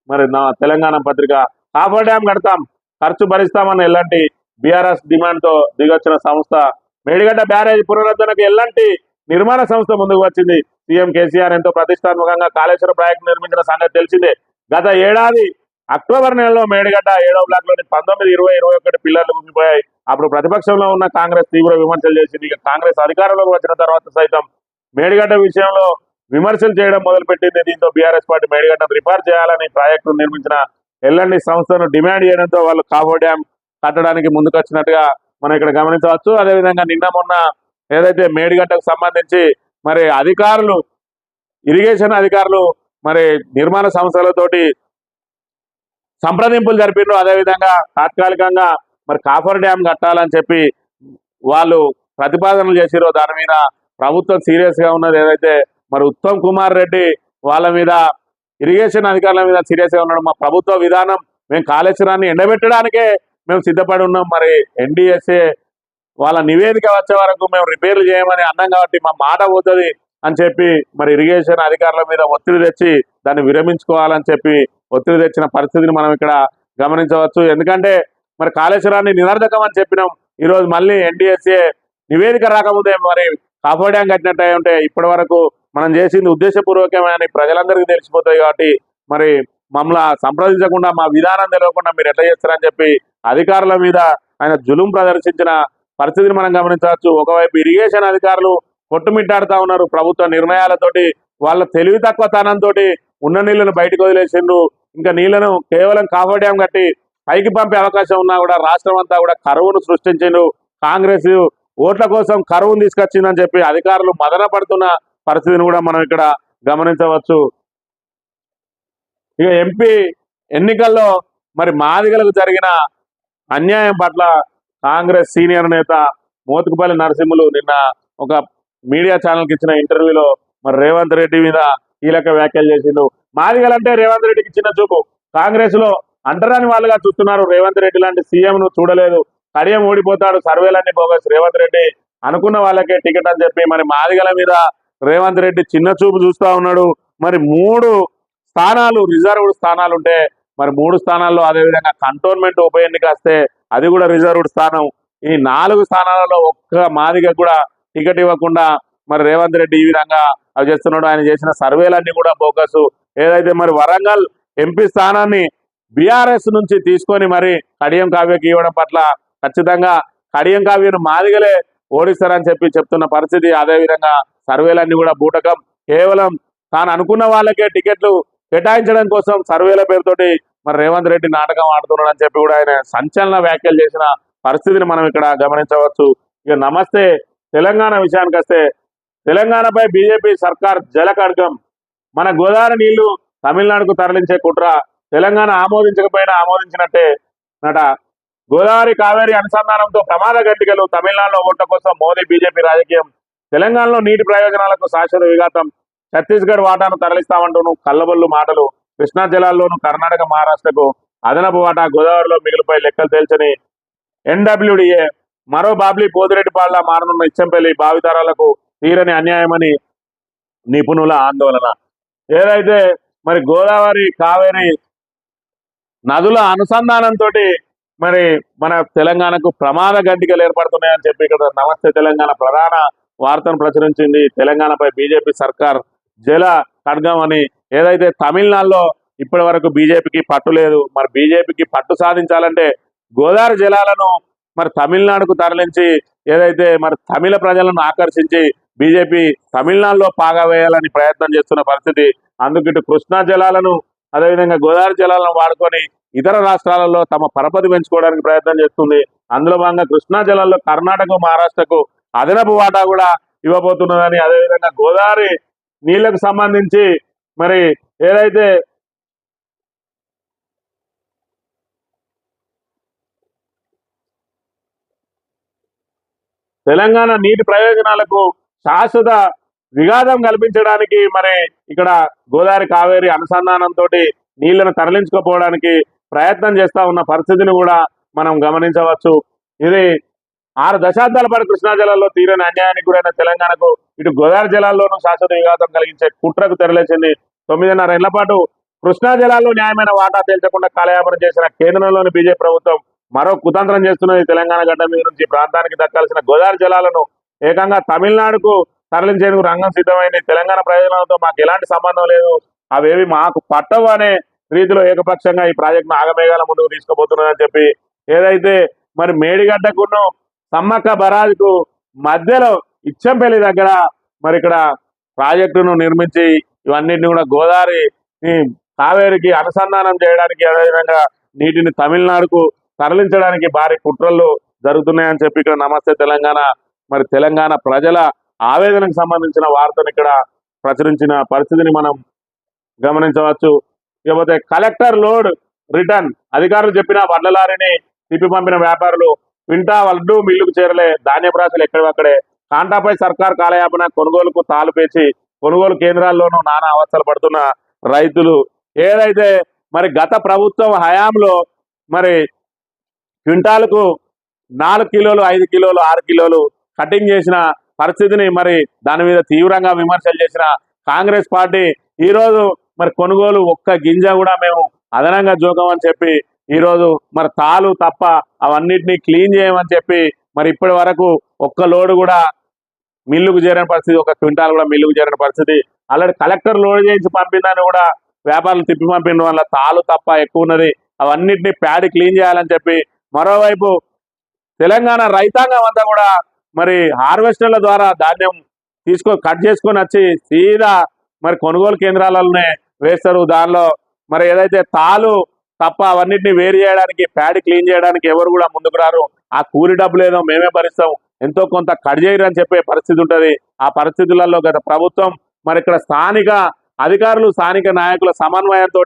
మరి నా తెలంగాణ పత్రిక. కాఫర్ డ్యాం కడతాం, ఖర్చు భరిస్తామన్న ఎల్లంటి బీఆర్ఎస్ డిమాండ్ తో దిగొచ్చిన సంస్థ మేడిగడ్డ బ్యారేజ్ పునరుద్ధరణకు ఎల్లంటి నిర్మాణ సంస్థ ముందుకు వచ్చింది. సీఎం కేసీఆర్ ఎంతో ప్రతిష్టాత్మకంగా కాళేశ్వరం ప్రాజెక్టు నిర్మించిన సంగతి తెలిసిందే. గత ఏడాది అక్టోబర్ నెలలో మేడిగడ్డ 7వ బ్లాక్లోని 19, 20, 21 పిల్లర్లు కుంగిపోయాయి. అప్పుడు ప్రతిపక్షంలో ఉన్న కాంగ్రెస్ తీవ్ర విమర్శలు చేసింది. ఇక కాంగ్రెస్ అధికారంలోకి వచ్చిన తర్వాత సైతం మేడిగడ్డ విషయంలో విమర్శలు చేయడం మొదలుపెట్టింది. దీంతో బీఆర్ఎస్ పార్టీ మేడిగడ్డను రిపేర్ చేయాలని ప్రాజెక్టు నిర్మించిన ఎల్ఎన్డి సంస్థను డిమాండ్ చేయడంతో వాళ్ళు కాఫో డ్యాం కట్టడానికి ముందుకొచ్చినట్టుగా మనం ఇక్కడ గమనించవచ్చు. అదేవిధంగా నిన్న మొన్న ఏదైతే మేడిగడ్డకు సంబంధించి మరి అధికారులు, ఇరిగేషన్ అధికారులు మరి నిర్మాణ సంస్థలతోటి సంప్రదింపులు జరిపిండ్రు. అదేవిధంగా తాత్కాలికంగా మరి కాఫర్ డ్యాం కట్టాలని చెప్పి వాళ్ళు ప్రతిపాదనలు చేసిరో దాని మీద ప్రభుత్వం సీరియస్ గా ఉన్నది. ఏదైతే మరి ఉత్తమ్ కుమార్ రెడ్డి వాళ్ళ మీద, ఇరిగేషన్ అధికారుల మీద సీరియస్ గా ఉన్నాడు. మా ప్రభుత్వ విధానం, మేము కాళేశ్వరాన్ని ఎండబెట్టడానికే మేము సిద్ధపడి ఉన్నాం. మరి ఎన్డీఎస్ఏ వాళ్ళ నివేదిక వచ్చే వరకు మేము రిపేర్లు చేయమని అన్నాం కాబట్టి మా మాట పోతుంది అని చెప్పి మరి ఇరిగేషన్ అధికారుల మీద ఒత్తిడి తెచ్చి దాన్ని విరమించుకోవాలని చెప్పి ఒత్తిడి తెచ్చిన పరిస్థితిని మనం ఇక్కడ గమనించవచ్చు. ఎందుకంటే మరి కాళేశ్వరాన్ని నిరర్ధకం అని చెప్పినాం. ఈరోజు మళ్ళీ ఎన్డీఎస్ఏ నివేదిక రాకముందే మరి కాఫో డ్యాం కట్టినట్టు ఉంటే ఇప్పటి వరకు మనం చేసింది ఉద్దేశపూర్వకమని ప్రజలందరికీ తెలిసిపోతాయి. కాబట్టి మరి మమ్మల్ని సంప్రదించకుండా, మా విధానం తెలియకుండా మీరు ఎట్లా చేస్తారని చెప్పి అధికారుల మీద ఆయన జులుం ప్రదర్శించిన పరిస్థితిని మనం గమనించవచ్చు. ఒకవైపు ఇరిగేషన్ అధికారులు కొట్టుమిట్టాడుతూ ఉన్నారు ప్రభుత్వ నిర్ణయాలతోటి. వాళ్ళ తెలివి తక్కువతనంతో ఉన్న నీళ్లను బయటకు వదిలేసిండ్రు. ఇంకా నీళ్లను కేవలం కాఫో డ్యాం కట్టి పైకి పంపే అవకాశం ఉన్నా కూడా రాష్ట్రం అంతా కూడా కరువును సృష్టించిండ్రు. కాంగ్రెస్ ఓట్ల కోసం కరువును తీసుకొచ్చిందని చెప్పి అధికారులు మదన పడుతున్న పరిస్థితిని కూడా మనం ఇక్కడ గమనించవచ్చు. ఇక ఎంపీ ఎన్నికల్లో మరి మాదిగలకు జరిగిన అన్యాయం పట్ల కాంగ్రెస్ సీనియర్ నేత మోతుకుపల్లి నరసింహులు నిన్న ఒక మీడియా ఛానల్కి ఇచ్చిన ఇంటర్వ్యూలో మరి రేవంత్ రెడ్డి మీద కీలక వ్యాఖ్యలు చేసిండు. మాదిగలంటే రేవంత్ రెడ్డికి చిన్న చూపు, కాంగ్రెస్ లో అంటరాని వాళ్ళుగా చూస్తున్నారు. రేవంత్ రెడ్డి లాంటి సీఎం ను చూడలేదు, కడియం ఓడిపోతాడు, సర్వేలన్నీ బోగస్, రేవంత్ రెడ్డి అనుకున్న వాళ్ళకే టికెట్ అని చెప్పి మరి మాదిగల మీద రేవంత్ రెడ్డి చిన్న చూపు చూస్తా ఉన్నాడు. మరి 3 స్థానాలు రిజర్వ్డ్ స్థానాలు ఉంటే మరి 3 స్థానాల్లో, అదేవిధంగా కంటోన్మెంట్ ఉప ఎన్నిక వస్తే అది కూడా రిజర్వ్డ్ స్థానం. ఈ 4 స్థానాలలో ఒక్క మాదిగ కూడా టికెట్ ఇవ్వకుండా మరి రేవంత్ రెడ్డి ఈ విధంగా అవి చేస్తున్నాడు. ఆయన చేసిన సర్వేలన్నీ కూడా బోగస్. ఏదైతే మరి వరంగల్ ఎంపీ స్థానాన్ని బీఆర్ఎస్ నుంచి తీసుకొని మరి కడియం కావ్యకి ఇవ్వడం పట్ల ఖచ్చితంగా కడియం కావ్యను మాదిగలే ఓడిస్తారని చెప్పి చెప్తున్న పరిస్థితి. అదేవిధంగా సర్వేలన్నీ కూడా బూటకం, కేవలం తాను అనుకున్న వాళ్ళకే టికెట్లు కేటాయించడం కోసం సర్వేల పేరుతోటి మరి రేవంత్ రెడ్డి నాటకం ఆడుతున్నాడు అని చెప్పి కూడా ఆయన సంచలన వ్యాఖ్యలు చేసిన పరిస్థితిని మనం ఇక్కడ గమనించవచ్చు. ఇక నమస్తే తెలంగాణ విషయానికి వస్తే, తెలంగాణపై బీజేపీ సర్కార్ జలకడ్గం. మన గోదావరి నీళ్లు తమిళనాడుకు తరలించే కుట్ర. తెలంగాణ ఆమోదించకపోయినా ఆమోదించినట్టే నట. గోదావరి కావేరీ అనుసంధానంతో ప్రమాద గంటికలు. తమిళనాడులో ఓట్ల కోసం మోదీ బీజేపీ రాజకీయం. తెలంగాణలో నీటి ప్రయోజనాలకు శాశ్వత విఘాతం. ఛత్తీస్గఢ్ వాటాను తరలిస్తామంటూను కల్లబొల్లు మాటలు. కృష్ణా జలాల్లోనూ కర్ణాటక, మహారాష్ట్రకు అదనపు వాటా. గోదావరిలో మిగులుపై లెక్కలు తేల్చని ఎన్డబ్ల్యూడిఏ. మరో బాబ్లీ పోతిరెడ్డిపాళ్ల మారనున్న ఇచ్చంపల్లి భావితరాలకు తీరని అన్యాయమని నిపుణుల ఆందోళన. ఏదైతే మరి గోదావరి కావేరీ నదుల అనుసంధానంతో మరి మన తెలంగాణకు ప్రమాద గంటికలు ఏర్పడుతున్నాయని చెప్పి ఇక్కడ నమస్తే తెలంగాణ ప్రధాన వార్తను ప్రచురించింది. తెలంగాణపై బీజేపీ సర్కార్ జల ఖడ్గం అని. ఏదైతే తమిళనాడులో ఇప్పటి వరకు బీజేపీకి పట్టు లేదు. మరి బీజేపీకి పట్టు సాధించాలంటే గోదావరి జలాలను మరి తమిళనాడుకు తరలించి ఏదైతే మరి తమిళ ప్రజలను ఆకర్షించి బీజేపీ తమిళనాడులో పాగా వేయాలని ప్రయత్నం చేస్తున్న పరిస్థితి. అందుకు ఇటు కృష్ణా జలాలను, అదేవిధంగా గోదావరి జలాలను వాడుకొని ఇతర రాష్ట్రాలలో తమ పరపతి పెంచుకోవడానికి ప్రయత్నం చేస్తుంది. అందులో భాగంగా కృష్ణా జలాల్లో కర్ణాటక, మహారాష్ట్రకు అదనపు వాటా కూడా ఇవ్వబోతున్నదని, అదేవిధంగా గోదావరి నీళ్లకు సంబంధించి మరి ఏదైతే తెలంగాణ నీటి ప్రయోజనాలకు శాశ్వత విఘాతం కల్పించడానికి మరి ఇక్కడ గోదావరి కావేరీ అనుసంధానంతో నీళ్లను తరలించుకోపోవడానికి ప్రయత్నం చేస్తా ఉన్న పరిస్థితిని కూడా మనం గమనించవచ్చు. ఇది 6 దశాబ్దాల పాటు కృష్ణా జలాల్లో తీరని అన్యాయానికి గురైన తెలంగాణకు ఇటు గోదావరి జలాల్లోనూ శాశ్వత విఘాతం కలిగించే కుట్రకు తెరలేసింది. 9.5 ఏళ్ల పాటు కృష్ణా జలాల్లో న్యాయమైన వాటా తేల్చకుండా కాలయాపన చేసిన కేంద్రంలోని బీజేపీ ప్రభుత్వం మరో కుతంత్రం చేస్తున్నది. తెలంగాణ గడ్డ మీద నుంచి ప్రాంతానికి దక్కాల్సిన గోదావరి జలాలను ఏకంగా తమిళనాడుకు తరలించేందుకు రంగం సిద్ధమైంది. తెలంగాణ ప్రయోజనాలతో మాకు ఎలాంటి సంబంధం లేదు, అవేవి మాకు పట్టవు అనే రీతిలో ఏకపక్షంగా ఈ ప్రాజెక్టును ఆగమేఘాల ముందుకు తీసుకుపోతున్నదని చెప్పి ఏదైతే మరి మేడిగడ్డకును సమ్మక్క బరాజ్కు మధ్యలో ఇచ్చంపల్లి దగ్గర మరి ఇక్కడ ప్రాజెక్టును నిర్మించి ఇవన్నిటిని కూడా గోదావరి కావేరికి అనుసంధానం చేయడానికి అదేవిధంగా నీటిని తమిళనాడుకు తరలించడానికి భారీ కుట్రలు జరుగుతున్నాయని చెప్పి ఇక్కడ నమస్తే తెలంగాణ మరి తెలంగాణ ప్రజల ఆవేదనకు సంబంధించిన వార్తను ఇక్కడ ప్రచురించిన పరిస్థితిని మనం గమనించవచ్చు. ఇకపోతే కలెక్టర్ లోడ్ రిటర్న్ అధికారులు చెప్పిన వడ్ల లారీని తిప్పి పంపిన వ్యాపారులు క్వింటా వడ్లు మిల్లుకు చేరలే ధాన్యపు రాశులు ఎక్కడివక్కడే కాంటాపై సర్కార్ కాలయాపన కొనుగోలుకు తాలుపేచి కొనుగోలు కేంద్రాల్లోనూ నానా అవస్థలు పడుతున్న రైతులు ఏదైతే మరి గత ప్రభుత్వం హయాంలో మరి క్వింటాలకు 4 కిలోలు 5 కిలోలు 6 కిలోలు కటింగ్ చేసిన పరిస్థితిని మరి దాని మీద తీవ్రంగా విమర్శలు చేసిన కాంగ్రెస్ పార్టీ ఈరోజు మరి కొనుగోలు ఒక్క గింజ కూడా మేము అదనంగా జోకమని చెప్పి ఈరోజు మరి తాలు తప్ప అవన్నిటినీ క్లీన్ చేయమని చెప్పి మరి ఇప్పటి వరకు ఒక్క లోడు కూడా మిల్లుకు చేరిన పరిస్థితి, ఒక క్వింటాల్ కూడా మిల్లుకు చేరిన పరిస్థితి. ఆల్రెడీ కలెక్టర్ లోడ్ చేయించి పంపిందని కూడా వ్యాపారులు తిప్పి పంపిన వల్ల తాలు తప్ప ఎక్కువ ఉన్నది, అవన్నిటినీ ప్యాడ్ క్లీన్ చేయాలని చెప్పి మరోవైపు తెలంగాణ రైతాంగం అంతా కూడా మరి హార్వెస్టర్ల ద్వారా ధాన్యం కట్ చేసుకొని వచ్చి సీదా మరి కొనుగోలు కేంద్రాలలోనే వేస్తారు. దానిలో మరి ఏదైతే తాలు తప్ప అవన్నిటిని వేరు చేయడానికి ప్యాడ్ క్లీన్ చేయడానికి ఎవరు కూడా ముందుకు రారు. ఆ కూలి డబ్బులు ఏదో మేమే భరిస్తాం, ఎంతో కొంత కట్ చేయరు అని చెప్పే పరిస్థితి ఉంటుంది. ఆ పరిస్థితులలో గత ప్రభుత్వం మరి ఇక్కడ స్థానిక అధికారులు స్థానిక నాయకుల సమన్వయంతో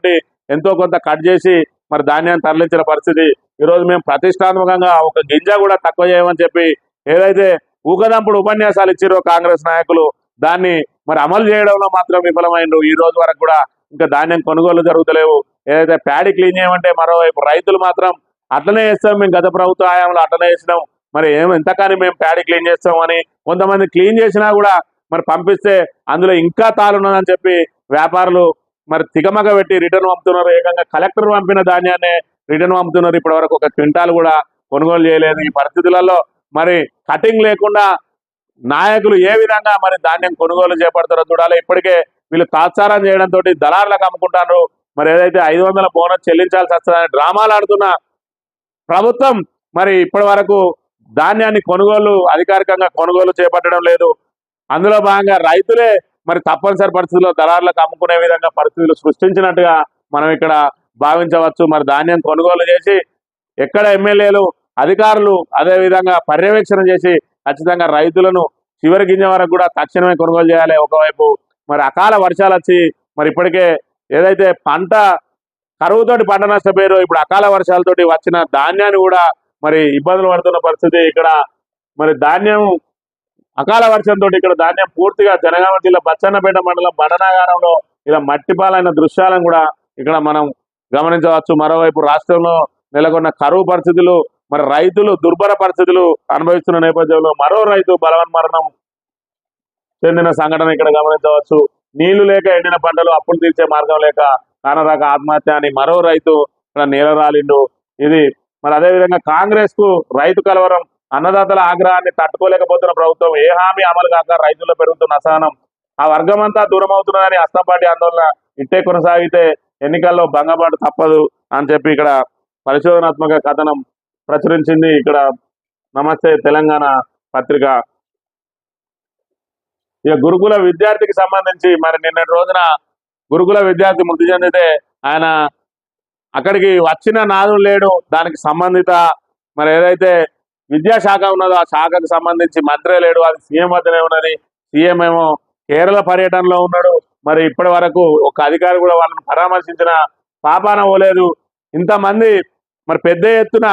ఎంతో కొంత కట్ చేసి మరి ధాన్యాన్ని తరలించిన పరిస్థితి. ఈరోజు మేము ప్రతిష్టాత్మకంగా ఒక గింజ కూడా తక్కువ చేయమని చెప్పి ఏదైతే ఊకదంపుడు ఉపన్యాసాలు ఇచ్చారో కాంగ్రెస్ నాయకులు దాన్ని మరి అమలు చేయడంలో మాత్రం విఫలమైండ్రు. ఈ రోజు వరకు కూడా ఇంకా ధాన్యం కొనుగోలు జరుగుతలేవు. ఏదైతే ప్యాడీ క్లీన్ చేయమంటే మరోవైపు రైతులు మాత్రం అట్లనే చేస్తాం, మేము గత ప్రభుత్వ హయాంలో అట్లనే చేసినాం, మరి ఎంతకాని మేము ప్యాడీ క్లీన్ చేస్తాం అని కొంతమంది క్లీన్ చేసినా కూడా మరి పంపిస్తే అందులో ఇంకా తాలున్నదని చెప్పి వ్యాపారులు మరి తికమక పెట్టి రిటర్న్ పంపుతున్నారు. ఏకంగా కలెక్టర్ పంపిన ధాన్యాన్ని రిటర్న్ పంపుతున్నారు. ఇప్పటి వరకు ఒక క్వింటాల్ కూడా కొనుగోలు చేయలేదు. ఈ పరిస్థితులలో మరి కటింగ్ లేకుండా నాయకులు ఏ విధంగా మరి ధాన్యం కొనుగోలు చేపడతారో చూడాలి. ఇప్పటికే వీళ్ళు తాత్సారం చేయడంతో దళారులకు అమ్ముకుంటారు. మరి ఏదైతే 500 బోనస్ చెల్లించాల్సి వస్తుందని డ్రామాలు ఆడుతున్న ప్రభుత్వం మరి ఇప్పటి వరకు ధాన్యాన్ని అధికారికంగా కొనుగోలు చేపట్టడం లేదు. అందులో భాగంగా రైతులే మరి తప్పనిసరి పరిస్థితుల్లో దళారులకు అమ్ముకునే విధంగా పరిస్థితులు సృష్టించినట్టుగా మనం ఇక్కడ భావించవచ్చు. మరి ధాన్యం కొనుగోలు చేసి ఎక్కడ ఎమ్మెల్యేలు అధికారులు అదేవిధంగా పర్యవేక్షణ చేసి ఖచ్చితంగా రైతులను చివరి గింజ వరకు కూడా తక్షణమే కొనుగోలు చేయాలి. ఒకవైపు మరి అకాల వర్షాలు వచ్చి మరి ఇప్పటికే ఏదైతే పంట కరువుతోటి పంట నష్టపోయారో ఇప్పుడు అకాల వర్షాలతోటి వచ్చిన ధాన్యాన్ని కూడా మరి ఇబ్బందులు పడుతున్న పరిస్థితి. ఇక్కడ మరి ధాన్యం అకాల వర్షంతో ఇక్కడ ధాన్యం పూర్తిగా జనగామ జిల్లా బచ్చన్నపేట మండలం బండనాగారంలో ఇలా మట్టిపాలైన దృశ్యాలను కూడా ఇక్కడ మనం గమనించవచ్చు. మరోవైపు రాష్ట్రంలో నెలకొన్న కరువు పరిస్థితులు మరి రైతులు దుర్భర పరిస్థితులు అనుభవిస్తున్న నేపథ్యంలో మరో రైతు బలవన్మరణం చెందిన సంఘటన ఇక్కడ గమనించవచ్చు. నీళ్లు లేక ఎండిన పంటలు అప్పులు తీర్చే మార్గం లేక కానరాక ఆత్మహత్య అని మరో రైతు ఇక్కడ నేలరాలిండు. ఇది మరి అదేవిధంగా కాంగ్రెస్ కు రైతు కలవరం, అన్నదాతల ఆగ్రహాన్ని తట్టుకోలేకపోతున్న ప్రభుత్వం, ఏ హామీ అమలు కాక రైతుల్లో పెరుగుతున్న అసహనం, ఆ వర్గం అంతా దూరం అవుతున్నదని అస్తంపాటి ఆందోళన ఇట్టే కొనసాగితే ఎన్నికల్లో భంగపాటు తప్పదు అని చెప్పి ఇక్కడ పరిశోధనాత్మక కథనం ప్రచురించింది ఇక్కడ నమస్తే తెలంగాణ పత్రిక. ఇక గురుకుల విద్యార్థికి సంబంధించి మరి నిన్నటి రోజున గురుకుల విద్యార్థి మృతి చెందితే ఆయన అక్కడికి వచ్చిన నాదుడు లేడు, దానికి సంబంధిత మరి ఏదైతే విద్యాశాఖ ఉన్నదో ఆ శాఖకు సంబంధించి మంత్రే లేడు, అది సీఎం వద్దనే ఉన్నది. సీఎం ఏమో కేరళ పర్యటనలో ఉన్నాడు. మరి ఇప్పటి వరకు ఒక అధికారి కూడా వాళ్ళని పరామర్శించిన పాపాన పోలేదు. ఇంతమంది మరి పెద్ద ఎత్తున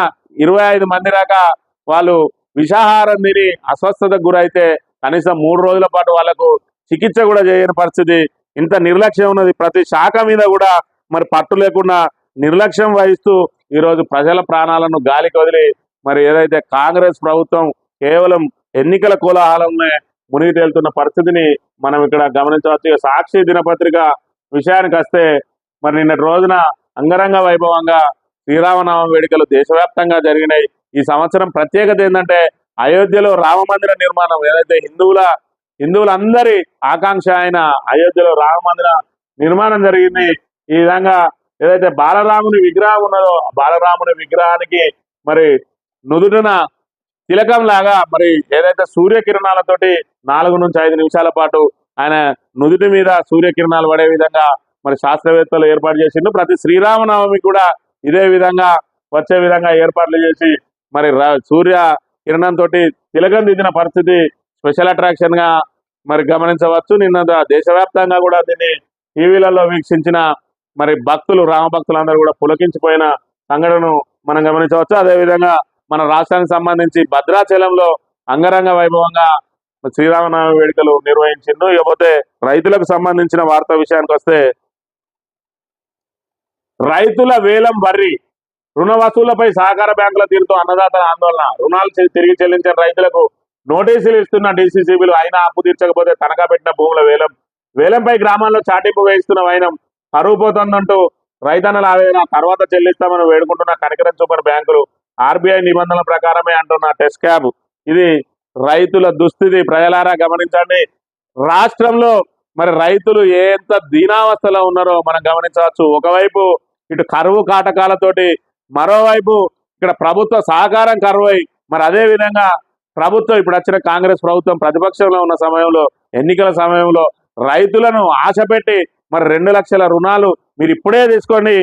25 మంది దాకా వాళ్ళు విషాహారం తిని అస్వస్థతకు గురైతే కనీసం 3 రోజుల పాటు వాళ్లకు చికిత్స కూడా చేయని పరిస్థితి. ఇంత నిర్లక్ష్యం ఉన్నది. ప్రతి శాఖ మీద కూడా మరి పట్టు లేకుండా నిర్లక్ష్యం వహిస్తూ ఈరోజు ప్రజల ప్రాణాలను గాలికి వదిలి మరి ఏదైతే కాంగ్రెస్ ప్రభుత్వం కేవలం ఎన్నికల కోలాహలంలో మునిగి తేలుతున్న పరిస్థితిని మనం ఇక్కడ గమనించవచ్చు. సాక్షి దినపత్రిక విషయానికి వస్తే మరి నిన్నటి రోజున అంగరంగ వైభవంగా శ్రీరామనవమి వేడుకలు దేశవ్యాప్తంగా జరిగినాయి. ఈ సంవత్సరం ప్రత్యేకత ఏంటంటే అయోధ్యలో రామ మందిర నిర్మాణం, ఏదైతే హిందువులందరి ఆకాంక్ష అయిన అయోధ్యలో రామ మందిర నిర్మాణం జరిగింది. ఈ విధంగా ఏదైతే బాలరాముని విగ్రహం ఉన్నదో ఆ బాలరాముని విగ్రహానికి మరి నుదుటిన తిలకం లాగా మరి ఏదైతే సూర్యకిరణాలతోటి 4 నుంచి 5 నిమిషాల పాటు ఆయన నుదుటి మీద సూర్యకిరణాలు పడే విధంగా మరి శాస్త్రవేత్తలు ఏర్పాటు చేసిండు. ప్రతి శ్రీరామనవమి కూడా ఇదే విధంగా వచ్చే విధంగా ఏర్పాట్లు చేసి మరి సూర్య కిరణంతో తిలకం దిద్దిన పరిస్థితి స్పెషల్ అట్రాక్షన్ గా మరి గమనించవచ్చు. నిన్న దేశవ్యాప్తంగా కూడా దీన్ని టీవీలలో వీక్షించిన మరి భక్తులు రామ భక్తులందరూ కూడా పులకించిపోయిన సంఘటనను మనం గమనించవచ్చు. అదేవిధంగా మన రాష్ట్రానికి సంబంధించి భద్రాచలంలో అంగరంగ వైభవంగా శ్రీరామనవమి వేడుకలు నిర్వహించిండు. ఇకపోతే రైతులకు సంబంధించిన వార్త విషయానికి వస్తే రైతుల వేలం వర్రి రుణ వసూళ్లపై సహకార బ్యాంకుల తీరుతో అన్నదాతల ఆందోళన. రుణాలు తిరిగి చెల్లించిన రైతులకు నోటీసులు ఇస్తున్న డీసీసీబీలు అయినా అప్పు తీర్చకపోతే తనఖా పెట్టిన భూముల వేలంపై గ్రామాల్లో చాటింపు వేయిస్తున్న వైనం కరువు పోతుందంటూ రైతన్నల ఆవేదన. తర్వాత చెల్లిస్తామని వేడుకుంటున్న కనికరం చూపని బ్యాంకులు ఆర్బీఐ నిబంధనల ప్రకారమే అంటున్న టెస్ట్ క్యాబ్. ఇది రైతుల దుస్థితి. ప్రజలారా గమనించండి. రాష్ట్రంలో మరి రైతులు ఎంత దీనావస్థలో ఉన్నారో మనం గమనించవచ్చు. ఒకవైపు ఇటు కరువు కాటకాలతోటి, మరోవైపు ఇక్కడ ప్రభుత్వ సహకారం కరువై మరి అదే విధంగా ప్రభుత్వం ఇప్పుడు వచ్చిన కాంగ్రెస్ ప్రభుత్వం ప్రతిపక్షంలో ఉన్న సమయంలో ఎన్నికల సమయంలో రైతులను ఆశ పెట్టి మరి 2 లక్షల రుణాలు మీరు ఇప్పుడే తీసుకోండి,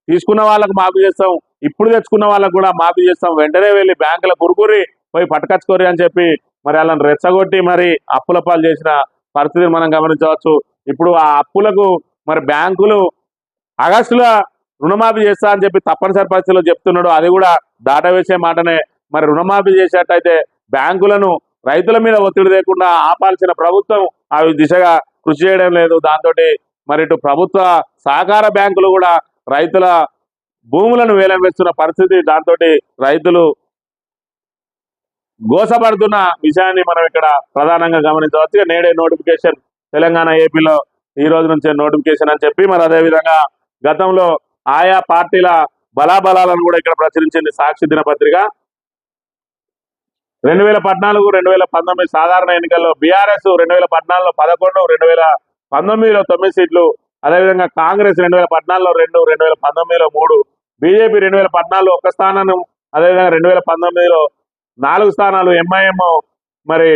తీసుకున్న వాళ్ళకు మాఫీ చేస్తాం, ఇప్పుడు తెచ్చుకున్న వాళ్ళకు కూడా మాఫీ చేస్తాం, వెంటనే వెళ్ళి బ్యాంకుల కురుకురి పోయి పట్టుకచ్చుకోరి అని చెప్పి మరి వాళ్ళని రెచ్చగొట్టి మరి అప్పుల పాలు చేసిన పరిస్థితిని మనం గమనించవచ్చు. ఇప్పుడు ఆ అప్పులకు మరి బ్యాంకులు ఆగస్టులో రుణమాఫీ చేస్తా అని చెప్పి తప్పనిసరి పరిస్థితుల్లో చెప్తున్నాడు. అది కూడా దాటవేసే మాటనే. మరి రుణమాఫీ చేసేటైతే బ్యాంకులను రైతుల మీద ఒత్తిడి లేకుండా ఆపాల్సిన ప్రభుత్వం ఆ దిశగా కృషి చేయడం లేదు. దాంతో మరి ఇటు ప్రభుత్వ సహకార బ్యాంకులు కూడా రైతుల భూములను వేలం వేస్తున్న పరిస్థితి. దాంతో రైతులు గోసపడుతున్న విషయాన్ని మనం ఇక్కడ ప్రధానంగా గమనించవచ్చు. నేడే నోటిఫికేషన్ తెలంగాణ ఏపీలో ఈ రోజు నుంచే నోటిఫికేషన్ అని చెప్పి మరి అదేవిధంగా గతంలో ఆయా పార్టీల బలాబలాలను కూడా ఇక్కడ ప్రచురించింది సాక్షి దినపత్రిక. 2014-2019 సాధారణ ఎన్నికల్లో బీఆర్ఎస్ 2014లో 11, 2019లో 9 సీట్లు, అదేవిధంగా కాంగ్రెస్ 2014లో 2, 2019లో 3, బీజేపీ 2014లో 1 స్థానం, అదేవిధంగా 2019లో 4 స్థానాలు, ఎంఐఎం మరి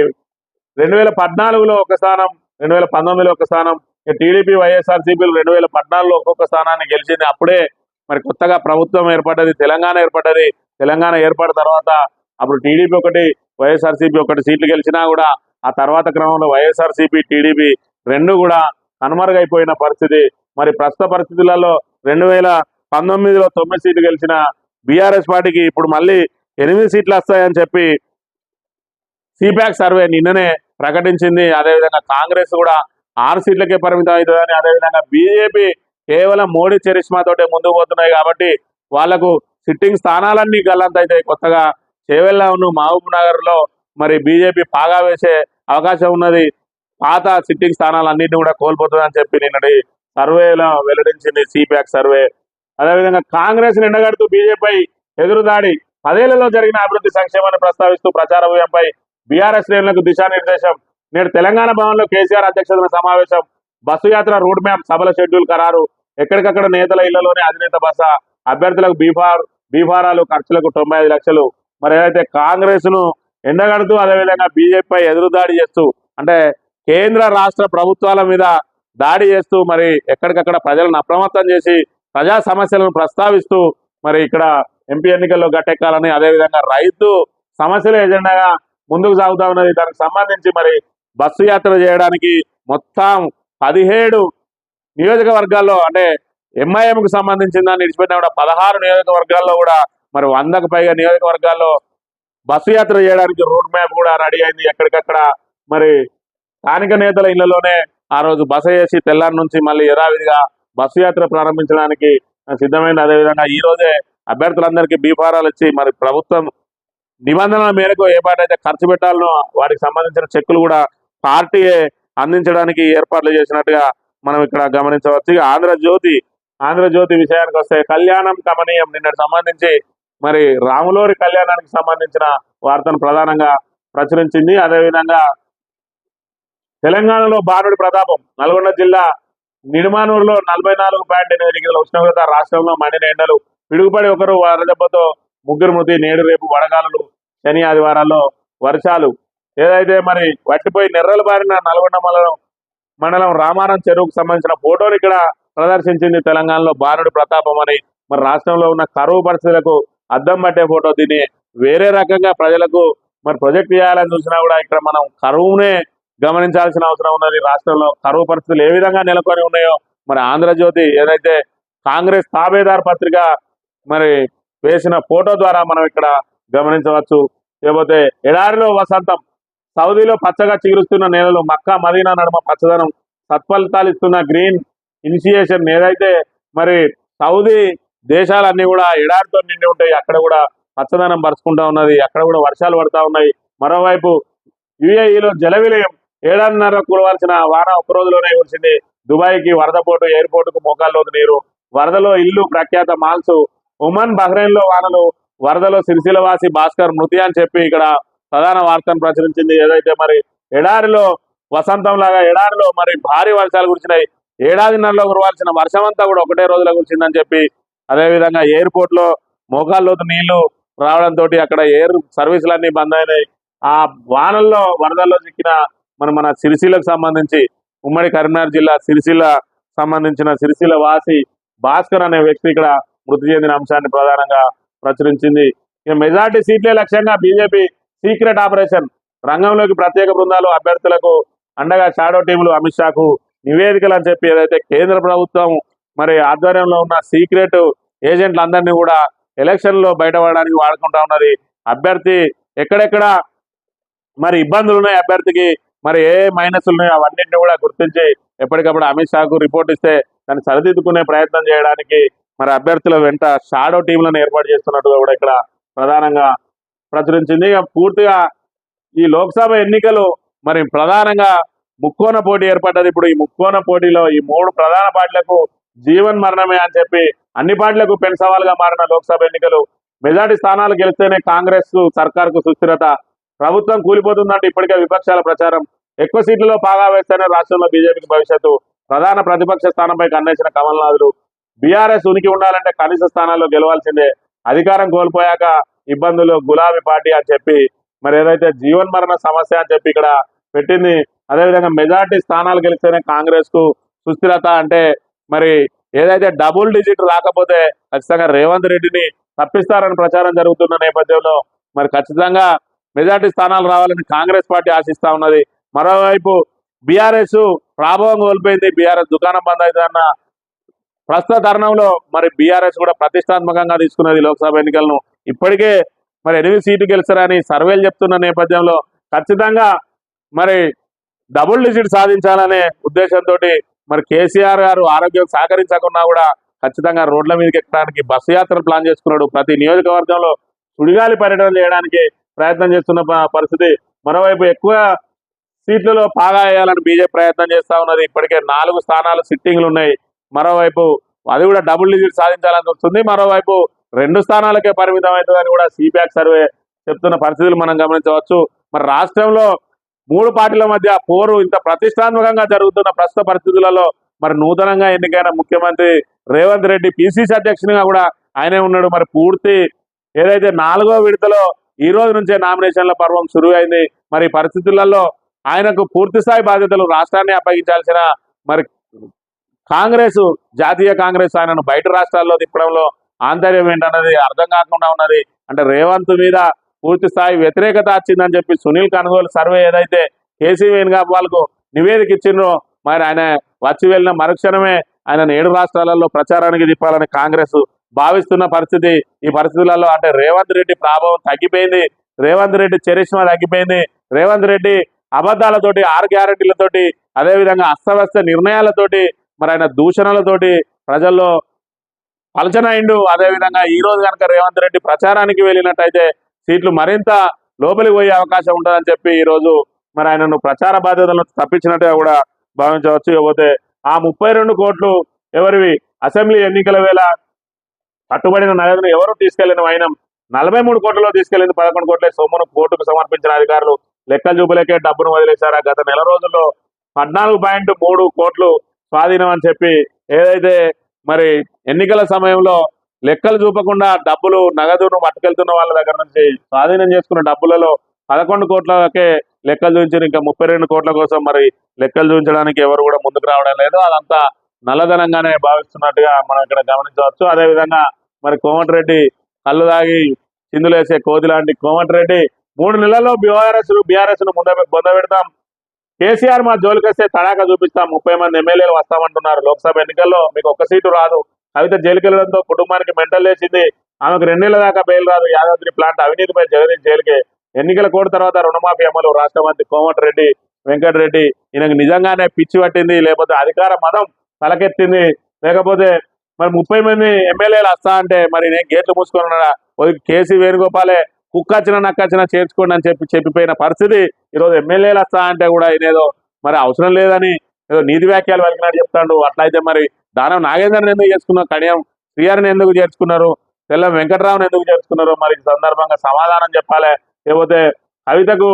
2014లో 1 స్థానం, 2019లో 1 స్థానం, టీడీపీ వైఎస్ఆర్సీపీలు 2014లో ఒక్కొక్క స్థానాన్ని గెలిచింది. అప్పుడే మరి కొత్తగా ప్రభుత్వం ఏర్పడ్డది, తెలంగాణ ఏర్పడ్డది. తెలంగాణ ఏర్పడిన తర్వాత అప్పుడు టీడీపీ 1, వైఎస్ఆర్సీపీ 1 సీట్లు గెలిచినా కూడా ఆ తర్వాత క్రమంలో వైఎస్ఆర్సీపీ, టీడీపీ 2 కూడా కనుమరుగైపోయిన పరిస్థితి. మరి ప్రస్తుత పరిస్థితులలో 2019లో 9 సీట్లు గెలిచిన బీఆర్ఎస్ పార్టీకి ఇప్పుడు మళ్ళీ 8 సీట్లు వస్తాయని చెప్పి సిపాక్ సర్వే నిన్ననే ప్రకటించింది. అదేవిధంగా కాంగ్రెస్ కూడా 6 సీట్లకే పరిమితం అవుతుందని, అదేవిధంగా బీజేపీ కేవలం మోడీ చరిష్మాతోటే ముందుకు పోతున్నాయి కాబట్టి వాళ్లకు సిట్టింగ్ స్థానాలన్నీ గల్లంతైతాయి. కొత్తగా చేవెళ్లను, మహబూబ్ నగర్ లో మరి బీజేపీ పాగా వేసే అవకాశం ఉన్నది. పాత సిట్టింగ్ స్థానాలన్నింటినీ కూడా కోల్పోతుందని చెప్పి నిన్నటి సర్వేలో వెల్లడించింది సిపాక్ సర్వే. అదేవిధంగా కాంగ్రెస్ ఎండగడుతూ బీజేపీ ఎదురుదాడి. 10 ఏళ్లలో జరిగిన అభివృద్ధి సంక్షేమాన్ని ప్రస్తావిస్తూ ప్రచార వ్యూహంపై బీఆర్ఎస్ శ్రేణులకు దిశానిర్దేశం. నేడు తెలంగాణ భవన్లో కేసీఆర్ అధ్యక్షతన సమావేశం. బస్సు యాత్ర రోడ్ మ్యాప్, సభల షెడ్యూల్ ఖరారు. ఎక్కడికక్కడ నేతల ఇళ్లలోనే అధినేత బస. అభ్యర్థులకు బీఫారాలు, ఖర్చులకు 95 లక్షలు. మరి ఏదైతే కాంగ్రెస్ ను ఎండగడుతూ అదేవిధంగా బీజేపీపై ఎదురుదాడి చేస్తూ అంటే కేంద్ర రాష్ట్ర ప్రభుత్వాల మీద దాడి చేస్తూ మరి ఎక్కడికక్కడ ప్రజలను అప్రమత్తం చేసి ప్రజా సమస్యలను ప్రస్తావిస్తూ మరి ఇక్కడ ఎంపీ ఎన్నికల్లో గట్టెక్కాలని, అదేవిధంగా రైతు సమస్యల ఎజెండాగా ముందుకు సాగుతా ఉన్నది. దానికి సంబంధించి మరి బస్సు యాత్ర చేయడానికి మొత్తం 17 నియోజకవర్గాల్లో అంటే ఎంఐఎంకు సంబంధించిన దాన్ని విడిచిపెట్టిన కూడా 16 నియోజకవర్గాల్లో కూడా మరి 100కు పైగా నియోజకవర్గాల్లో బస్సు యాత్ర చేయడానికి రోడ్ మ్యాప్ కూడా రెడీ అయింది. ఎక్కడికక్కడ మరి స్థానిక నేతల ఇళ్లలోనే ఆ రోజు బస చేసి తెల్లారి నుంచి మళ్ళీ యథావిధిగా బస్సు యాత్ర ప్రారంభించడానికి సిద్ధమైంది. అదేవిధంగా ఈ రోజే అభ్యర్థులందరికీ బీఫారాలు ఇచ్చి మరి ప్రభుత్వం నిబంధనల మేరకు ఏ పాటైతే ఖర్చు పెట్టాలనో వాటికి సంబంధించిన చెక్కులు కూడా పార్టీయే అందించడానికి ఏర్పాట్లు చేసినట్టుగా మనం ఇక్కడ గమనించవచ్చు. ఆంధ్రజ్యోతి విషయానికి వస్తే కళ్యాణం కమనీయం. నిన్నటి సంబంధించి మరి రాములోరి కళ్యాణానికి సంబంధించిన వార్తను ప్రధానంగా ప్రచురించింది. అదేవిధంగా తెలంగాణలో బాణుడి ప్రతాపం. నల్గొండ జిల్లా నిడుమానూరులో 44.8 ఉష్ణోగ్రత, రాష్ట్రంలో మండిన ఎండలు, పిడుగుపడి ఒకరు వరదెబ్బతో ముగ్గురు మృతి, నేడు రేపు వడగాలులు, శని ఆదివారాల్లో వర్షాలు. ఏదైతే మరి వట్టిపోయి నెర్రలు బారిన నల్గొండ మండలం రామారం చెరువుకు సంబంధించిన ఫోటోలు ఇక్కడ ప్రదర్శించింది తెలంగాణలో బాణుడి ప్రతాపం అని. మరి రాష్ట్రంలో ఉన్న కరువు పరిస్థితులకు అద్దం పట్టే ఫోటో. దీన్ని వేరే రకంగా ప్రజలకు మరి ప్రొజెక్ట్ చేయాలని చూసినా కూడా ఇక్కడ మనం కరువునే గమనించాల్సిన అవసరం ఉన్నది. రాష్ట్రంలో కరువు పరిస్థితులు ఏ విధంగా నెలకొని ఉన్నాయో మరి ఆంధ్రజ్యోతి ఏదైతే కాంగ్రెస్ తాబేదార్ పత్రిక మరి వేసిన ఫోటో ద్వారా మనం ఇక్కడ గమనించవచ్చు. లేకపోతే ఎడారిలో వసంతం, సౌదీలో పచ్చగా చిగురుస్తున్న నేలలు, మక్కా మదీనా నడుమ పచ్చదనం, సత్ఫలితాలు ఇస్తున్న గ్రీన్ ఇనిషియేషన్. ఏదైతే మరి సౌదీ దేశాలన్నీ కూడా ఎడారితో నిండి ఉంటాయి, అక్కడ కూడా పచ్చదనం పరుచుకుంటా ఉన్నది, అక్కడ కూడా వర్షాలు పడతా ఉన్నాయి. మరోవైపు యుఏఈలో జల విలయం, 7.5 కురవాల్సిన వాన ఒక్క రోజులోనే కురిసింది. దుబాయ్కి వరదపోటు, ఎయిర్పోర్టుకు మోకాల్లోకి నీరు, వరదలో ఇల్లు ప్రఖ్యాత మాల్స్. ఒమన్ బహ్రెయిన్ లో వానలు, వరదలో సిరిసిల్లవాసి భాస్కర్ మృతి అని చెప్పి ఇక్కడ ప్రధాన వార్తను ప్రచురించింది. ఏదైతే మరి ఎడారిలో వసంతం లాగా ఎడారిలో మరి భారీ వర్షాలు కురిసినాయి. ఏడాదిన్నరలో కురవాల్సిన వర్షం అంతా కూడా ఒకటే రోజులో కురిసిందని చెప్పి, అదేవిధంగా ఎయిర్పోర్ట్ లో మోకాల్లోతు నీళ్లు రావడంతో అక్కడ ఎయిర్ సర్వీసులన్నీ బంద్ అయినాయి. ఆ వానల్లో వరదల్లో చిక్కిన మన సిరిసిల్లకు సంబంధించి ఉమ్మడి కరీంనగర్ జిల్లా సిరిసిల్ల సంబంధించిన సిరిసిల్ల వాసి భాస్కర్ అనే వ్యక్తి ఇక్కడ మృతి చెందిన అంశాన్ని ప్రధానంగా ప్రచురించింది. ఇక మెజార్టీ సీట్లే లక్ష్యంగా బీజేపీ సీక్రెట్ ఆపరేషన్, రంగంలోకి ప్రత్యేక బృందాలు, అభ్యర్థులకు అండగా షాడో టీములు, అమిత్ షాకు నివేదికలు అని చెప్పి ఏదైతే కేంద్ర ప్రభుత్వం మరి ఆధ్వర్యంలో ఉన్న సీక్రెట్ ఏజెంట్లందరినీ కూడా ఎలక్షన్ లో బయటపడడానికి వాడుకుంటా ఉన్నది. అభ్యర్థి ఎక్కడెక్కడ మరి ఇబ్బందులు ఉన్నాయి, అభ్యర్థికి మరి ఏ మైనస్లు ఉన్నాయో అవన్నింటినీ కూడా గుర్తించి ఎప్పటికప్పుడు అమిత్ షాకు రిపోర్ట్ ఇస్తే దాన్ని సరిదిద్దుకునే ప్రయత్నం చేయడానికి మరి అభ్యర్థుల వెంట షాడో టీంలను ఏర్పాటు చేస్తున్నట్టుగా కూడా ఇక్కడ ప్రధానంగా ప్రచురించింది. ఇక పూర్తిగా ఈ లోక్సభ ఎన్నికలు మరి ప్రధానంగా ముక్కోన పోటీ ఏర్పడ్డది. ఇప్పుడు ఈ ముక్కోన పోటీలో ఈ 3 ప్రధాన పార్టీలకు జీవన్ మరణమే అని చెప్పి అన్ని పార్టీలకు పెను సవాల్గా మారిన లోక్సభ ఎన్నికలు. మెజార్టీ స్థానాలు గెలిస్తేనే కాంగ్రెస్ సర్కార్కు సుస్థిరత, ప్రభుత్వం కూలిపోతుందంటే ఇప్పటికే విపక్షాల ప్రచారం, ఎక్కువ సీట్లలో పాగా వేస్తేనే రాష్ట్రంలో బీజేపీకి భవిష్యత్తు, ప్రధాన ప్రతిపక్ష స్థానంపై కన్నేసిన కమల్నాథులు, బీఆర్ఎస్ ఉనికి ఉండాలంటే కనీస స్థానాల్లో గెలవాల్సిందే, అధికారం కోల్పోయాక ఇబ్బందులు గులాబీ పార్టీ అని చెప్పి మరి ఏదైతే జీవన్ మరణ సమస్య అని చెప్పి ఇక్కడ పెట్టింది. అదేవిధంగా మెజార్టీ స్థానాలు గెలిస్తేనే కాంగ్రెస్ కు సుస్థిరత అంటే మరి ఏదైతే డబుల్ డిజిట్ రాకపోతే ఖచ్చితంగా రేవంత్ రెడ్డిని తప్పిస్తారని ప్రచారం జరుగుతున్న నేపథ్యంలో మరి ఖచ్చితంగా మెజార్టీ స్థానాలు రావాలని కాంగ్రెస్ పార్టీ ఆశిస్తా ఉన్నది. మరోవైపు బీఆర్ఎస్ ప్రాభవం కోల్పోయింది, బీఆర్ఎస్ దుకాణం బంద్ అవుతుందన్న ప్రస్తుత తరుణంలో మరి బీఆర్ఎస్ కూడా ప్రతిష్టాత్మకంగా తీసుకున్నది లోక్సభ ఎన్నికలను. ఇప్పటికే మరి 8 సీట్లు గెలుస్తారని సర్వేలు చెప్తున్న నేపథ్యంలో ఖచ్చితంగా మరి డబుల్ డిజిట్ సాధించాలనే ఉద్దేశంతో మరి కేసీఆర్ గారు ఆరోగ్యం సహకరించకున్నా కూడా ఖచ్చితంగా రోడ్ల మీదకి ఎక్కడానికి బస్సు యాత్రలు ప్లాన్ చేసుకున్నాడు. ప్రతి నియోజకవర్గంలో సుడిగాలి పర్యటన చేయడానికి ప్రయత్నం చేస్తున్న పరిస్థితి. మరోవైపు ఎక్కువ సీట్లలో పాగా వేయాలని బీజేపీ ప్రయత్నం చేస్తా ఉన్నది. ఇప్పటికే 4 స్థానాలు సిట్టింగ్లు ఉన్నాయి. మరోవైపు అది కూడా డబుల్ డిజిట్ సాధించాలని వస్తుంది. మరోవైపు 2 స్థానాలకే పరిమితం అవుతుందని కూడా సిప్యాక్ సర్వే చెప్తున్న పరిస్థితులు మనం గమనించవచ్చు. మరి రాష్ట్రంలో 3 పార్టీల మధ్య పోరు ఇంత ప్రతిష్టాత్మకంగా జరుగుతున్న ప్రస్తుత పరిస్థితులలో మరి నూతనంగా ఎన్నికైన ముఖ్యమంత్రి రేవంత్ రెడ్డి పిసిసి అధ్యక్షునిగా కూడా ఆయనే ఉన్నాడు. మరి పూర్తి ఏదైతే 4వ విడతలో ఈ రోజు నుంచే నామినేషన్ల పర్వం శురు అయింది. మరి పరిస్థితులలో ఆయనకు పూర్తి స్థాయి బాధ్యతలు రాష్ట్రాన్ని అప్పగించాల్సిన మరి కాంగ్రెస్, జాతీయ కాంగ్రెస్ ఆయనను బయట రాష్ట్రాల్లో తిప్పడంలో ఆంతర్యం ఏంటన్నది అర్థం కాకుండా ఉన్నది. అంటే రేవంత్ మీద పూర్తి స్థాయి వ్యతిరేకత వచ్చిందని చెప్పి సునీల్ కనుగోలు సర్వే ఏదైతే కేసీ వేణుగోపాల్కు నివేదిక ఇచ్చిండ్రో మరి ఆయన వచ్చి వెళ్ళిన మరుక్షణమే ఆయన 7 రాష్ట్రాలలో ప్రచారానికి తిప్పాలని కాంగ్రెస్ భావిస్తున్న పరిస్థితి. ఈ పరిస్థితులలో అంటే రేవంత్ రెడ్డి ప్రభావం తగ్గిపోయింది, రేవంత్ రెడ్డి చరిష్మా తగ్గిపోయింది, రేవంత్ రెడ్డి అబద్ధాలతోటి 6 గ్యారెంటీలతోటి అదేవిధంగా అస్తవ్యస్త నిర్ణయాలతోటి మరి ఆయన దూషణలతోటి ప్రజల్లో పలచనైండు. అదేవిధంగా ఈ రోజు కనుక రేవంత్ రెడ్డి ప్రచారానికి వెళ్ళినట్టయితే సీట్లు మరింత లోపలికి పోయే అవకాశం ఉంటుందని చెప్పి ఈ రోజు మరి ఆయనను ప్రచార బాధ్యతలను తప్పించినట్టుగా కూడా భావించవచ్చు. ఇకపోతే ఆ 32 కోట్లు ఎవరివి? అసెంబ్లీ ఎన్నికల వేళ పట్టుబడిన నగదును ఎవరు తీసుకెళ్లిన వైనం 43 కోట్లలో తీసుకెళ్లింది 11 కోట్లే. సొమ్మును కోర్టుకు సమర్పించిన అధికారులు లెక్కలు చూపలేకే డబ్బును వదిలేశారా? గత నెల రోజుల్లో 14.3 కోట్లు స్వాధీనం అని చెప్పి ఏదైతే మరి ఎన్నికల సమయంలో లెక్కలు చూపకుండా డబ్బులు నగదును పట్టుకెళ్తున్న వాళ్ళ దగ్గర నుంచి స్వాధీనం చేసుకున్న డబ్బులలో 11 కోట్లకే లెక్కలు చూపించారు. ఇంకా 32 కోట్ల కోసం మరి లెక్కలు చూపించడానికి ఎవరు కూడా ముందుకు రావడం లేదు. అదంతా నల్లధనంగానే భావిస్తున్నట్టుగా మనం ఇక్కడ గమనించవచ్చు. అదేవిధంగా మరి కోమటిరెడ్డి కళ్ళు తాగి చిందులేసే కోతి లాంటి కోమటిరెడ్డి 3 నెలల్లో బీఆర్ఎస్ ను బొంద పెడతాం, కేసీఆర్ మా జోలికొస్తే తడాక చూపిస్తాం, 30 మంది ఎమ్మెల్యేలు వస్తామంటున్నారు, లోక్సభ ఎన్నికల్లో మీకు ఒక్క సీటు రాదు, కవిత జైలుకి వెళ్ళడంతో కుటుంబానికి మెంటల్ లేచింది, ఆమెకు 2 నెలల దాకా బెయిల్ రాదు, యాదాద్రి ప్లాంట్ అవినీతిపై జగదీష్ జైలుకి, ఎన్నికల కోడ్ తర్వాత రుణమాఫీ అమలు, రాష్ట్ర మంత్రి కోమటిరెడ్డి వెంకటరెడ్డి ఈయనకు నిజంగానే పిచ్చి పట్టింది, లేకపోతే అధికార మదం తలకెత్తింది, లేకపోతే మరి 30 మంది ఎమ్మెల్యేలు వస్తా అంటే మరి నేను గేట్లు మూసుకొని ఉన్నాడా, కేసీ వేణుగోపాలే కుక్కచ్చినా నక్కచ్చినా చేర్చుకోండి అని చెప్పిపోయిన పరిస్థితి. ఈరోజు ఎమ్మెల్యేలు వస్తా అంటే కూడా ఈయనేదో మరి అవసరం లేదని ఏదో నీతి వ్యాఖ్యలు పలికినట్టు చెప్తాడు. అట్లయితే మరి దానం నాగేందర్ని ఎందుకు చేసుకున్నారు, కడియం శ్రీహరిని ఎందుకు చేర్చుకున్నారు, తెల్లం వెంకట్రావుని ఎందుకు చేర్చుకున్నారు, మరి ఈ సందర్భంగా సమాధానం చెప్పాలి. లేకపోతే కవితకు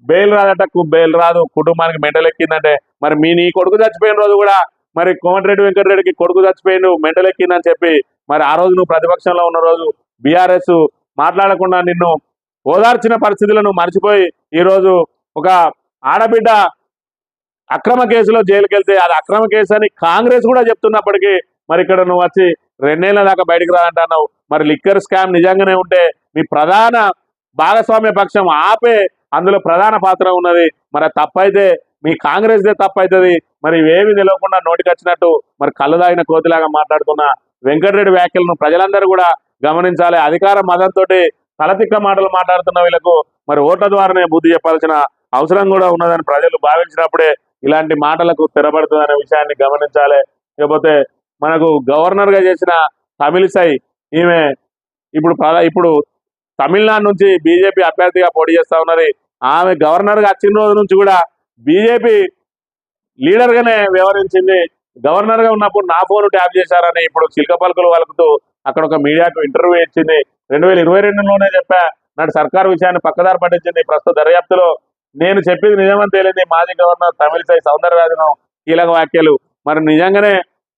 బెయిల్ రాదట, బెయిల్ రాదు, కుటుంబానికి మెంటల్ ఎక్కిందంటే మరి నీ కొడుకు చచ్చిపోయిన రోజు కూడా మరి కోమటిరెడ్డి వెంకటరెడ్డికి కొడుకు చచ్చిపోయిండు మెంటల్ ఎక్కిందని చెప్పి మరి ఆ రోజు నువ్వు ప్రతిపక్షంలో ఉన్న రోజు బీఆర్ఎస్ మాట్లాడకుండా నిన్ను ఓదార్చిన పరిస్థితులను మర్చిపోయి ఈరోజు ఒక ఆడబిడ్డ అక్రమ కేసులో జైలుకి వెళ్తే అది అక్రమ కేసు అని కాంగ్రెస్ కూడా చెప్తున్నప్పటికీ మరి ఇక్కడ నువ్వు వచ్చి 2 నెలల దాకా బయటకు రాదంటున్నావు. మరి లిక్కర్ స్కామ్ నిజంగానే ఉంటే మీ ప్రధాన భాగస్వామ్య పక్షం ఆపే అందులో ప్రధాన పాత్ర ఉన్నది. మరి తప్పైతే మీ కాంగ్రెస్దే తప్పవుతుంది. మరి ఇవేమి నిలవకుండా నోటికొచ్చినట్టు మరి కళ్ళు తాగిన కోతిలాగా మాట్లాడుతున్న వెంకటరెడ్డి వ్యాఖ్యలను ప్రజలందరూ కూడా గమనించాలి. అధికార మదంతో తలతిక్క మాటలు మాట్లాడుతున్న వీళ్ళకు మరి ఓట్ల ద్వారానే బుద్ధి చెప్పాల్సిన అవసరం కూడా ఉన్నదని ప్రజలు భావించినప్పుడే ఇలాంటి మాటలకు తెరబడుతుందనే విషయాన్ని గమనించాలి. లేకపోతే మనకు గవర్నర్ గా చేసిన తమిళిసై ఈమె ఇప్పుడు తమిళనాడు నుంచి బీజేపీ అభ్యర్థిగా పోటీ చేస్తా ఉన్నది. ఆమె గవర్నర్ గా వచ్చిన రోజు నుంచి కూడా బీజేపీ లీడర్ గానే వ్యవహరించింది. గవర్నర్ గా ఉన్నప్పుడు నా ఫోన్ ట్యాప్ చేశారని ఇప్పుడు చిలక పలుకులు వలుకుతూ అక్కడ ఒక మీడియాకు ఇంటర్వ్యూ ఇచ్చింది. 2022లోనే చెప్పా, నాటి సర్కారు విషయాన్ని పక్కదారి పట్టించింది. ప్రస్తుత దర్యాప్తులో నేను చెప్పింది నిజమని తేలింది. మాజీ గవర్నర్ తమిళిసై సౌందరరాజన్ కీలక వ్యాఖ్యలు. మరి నిజంగానే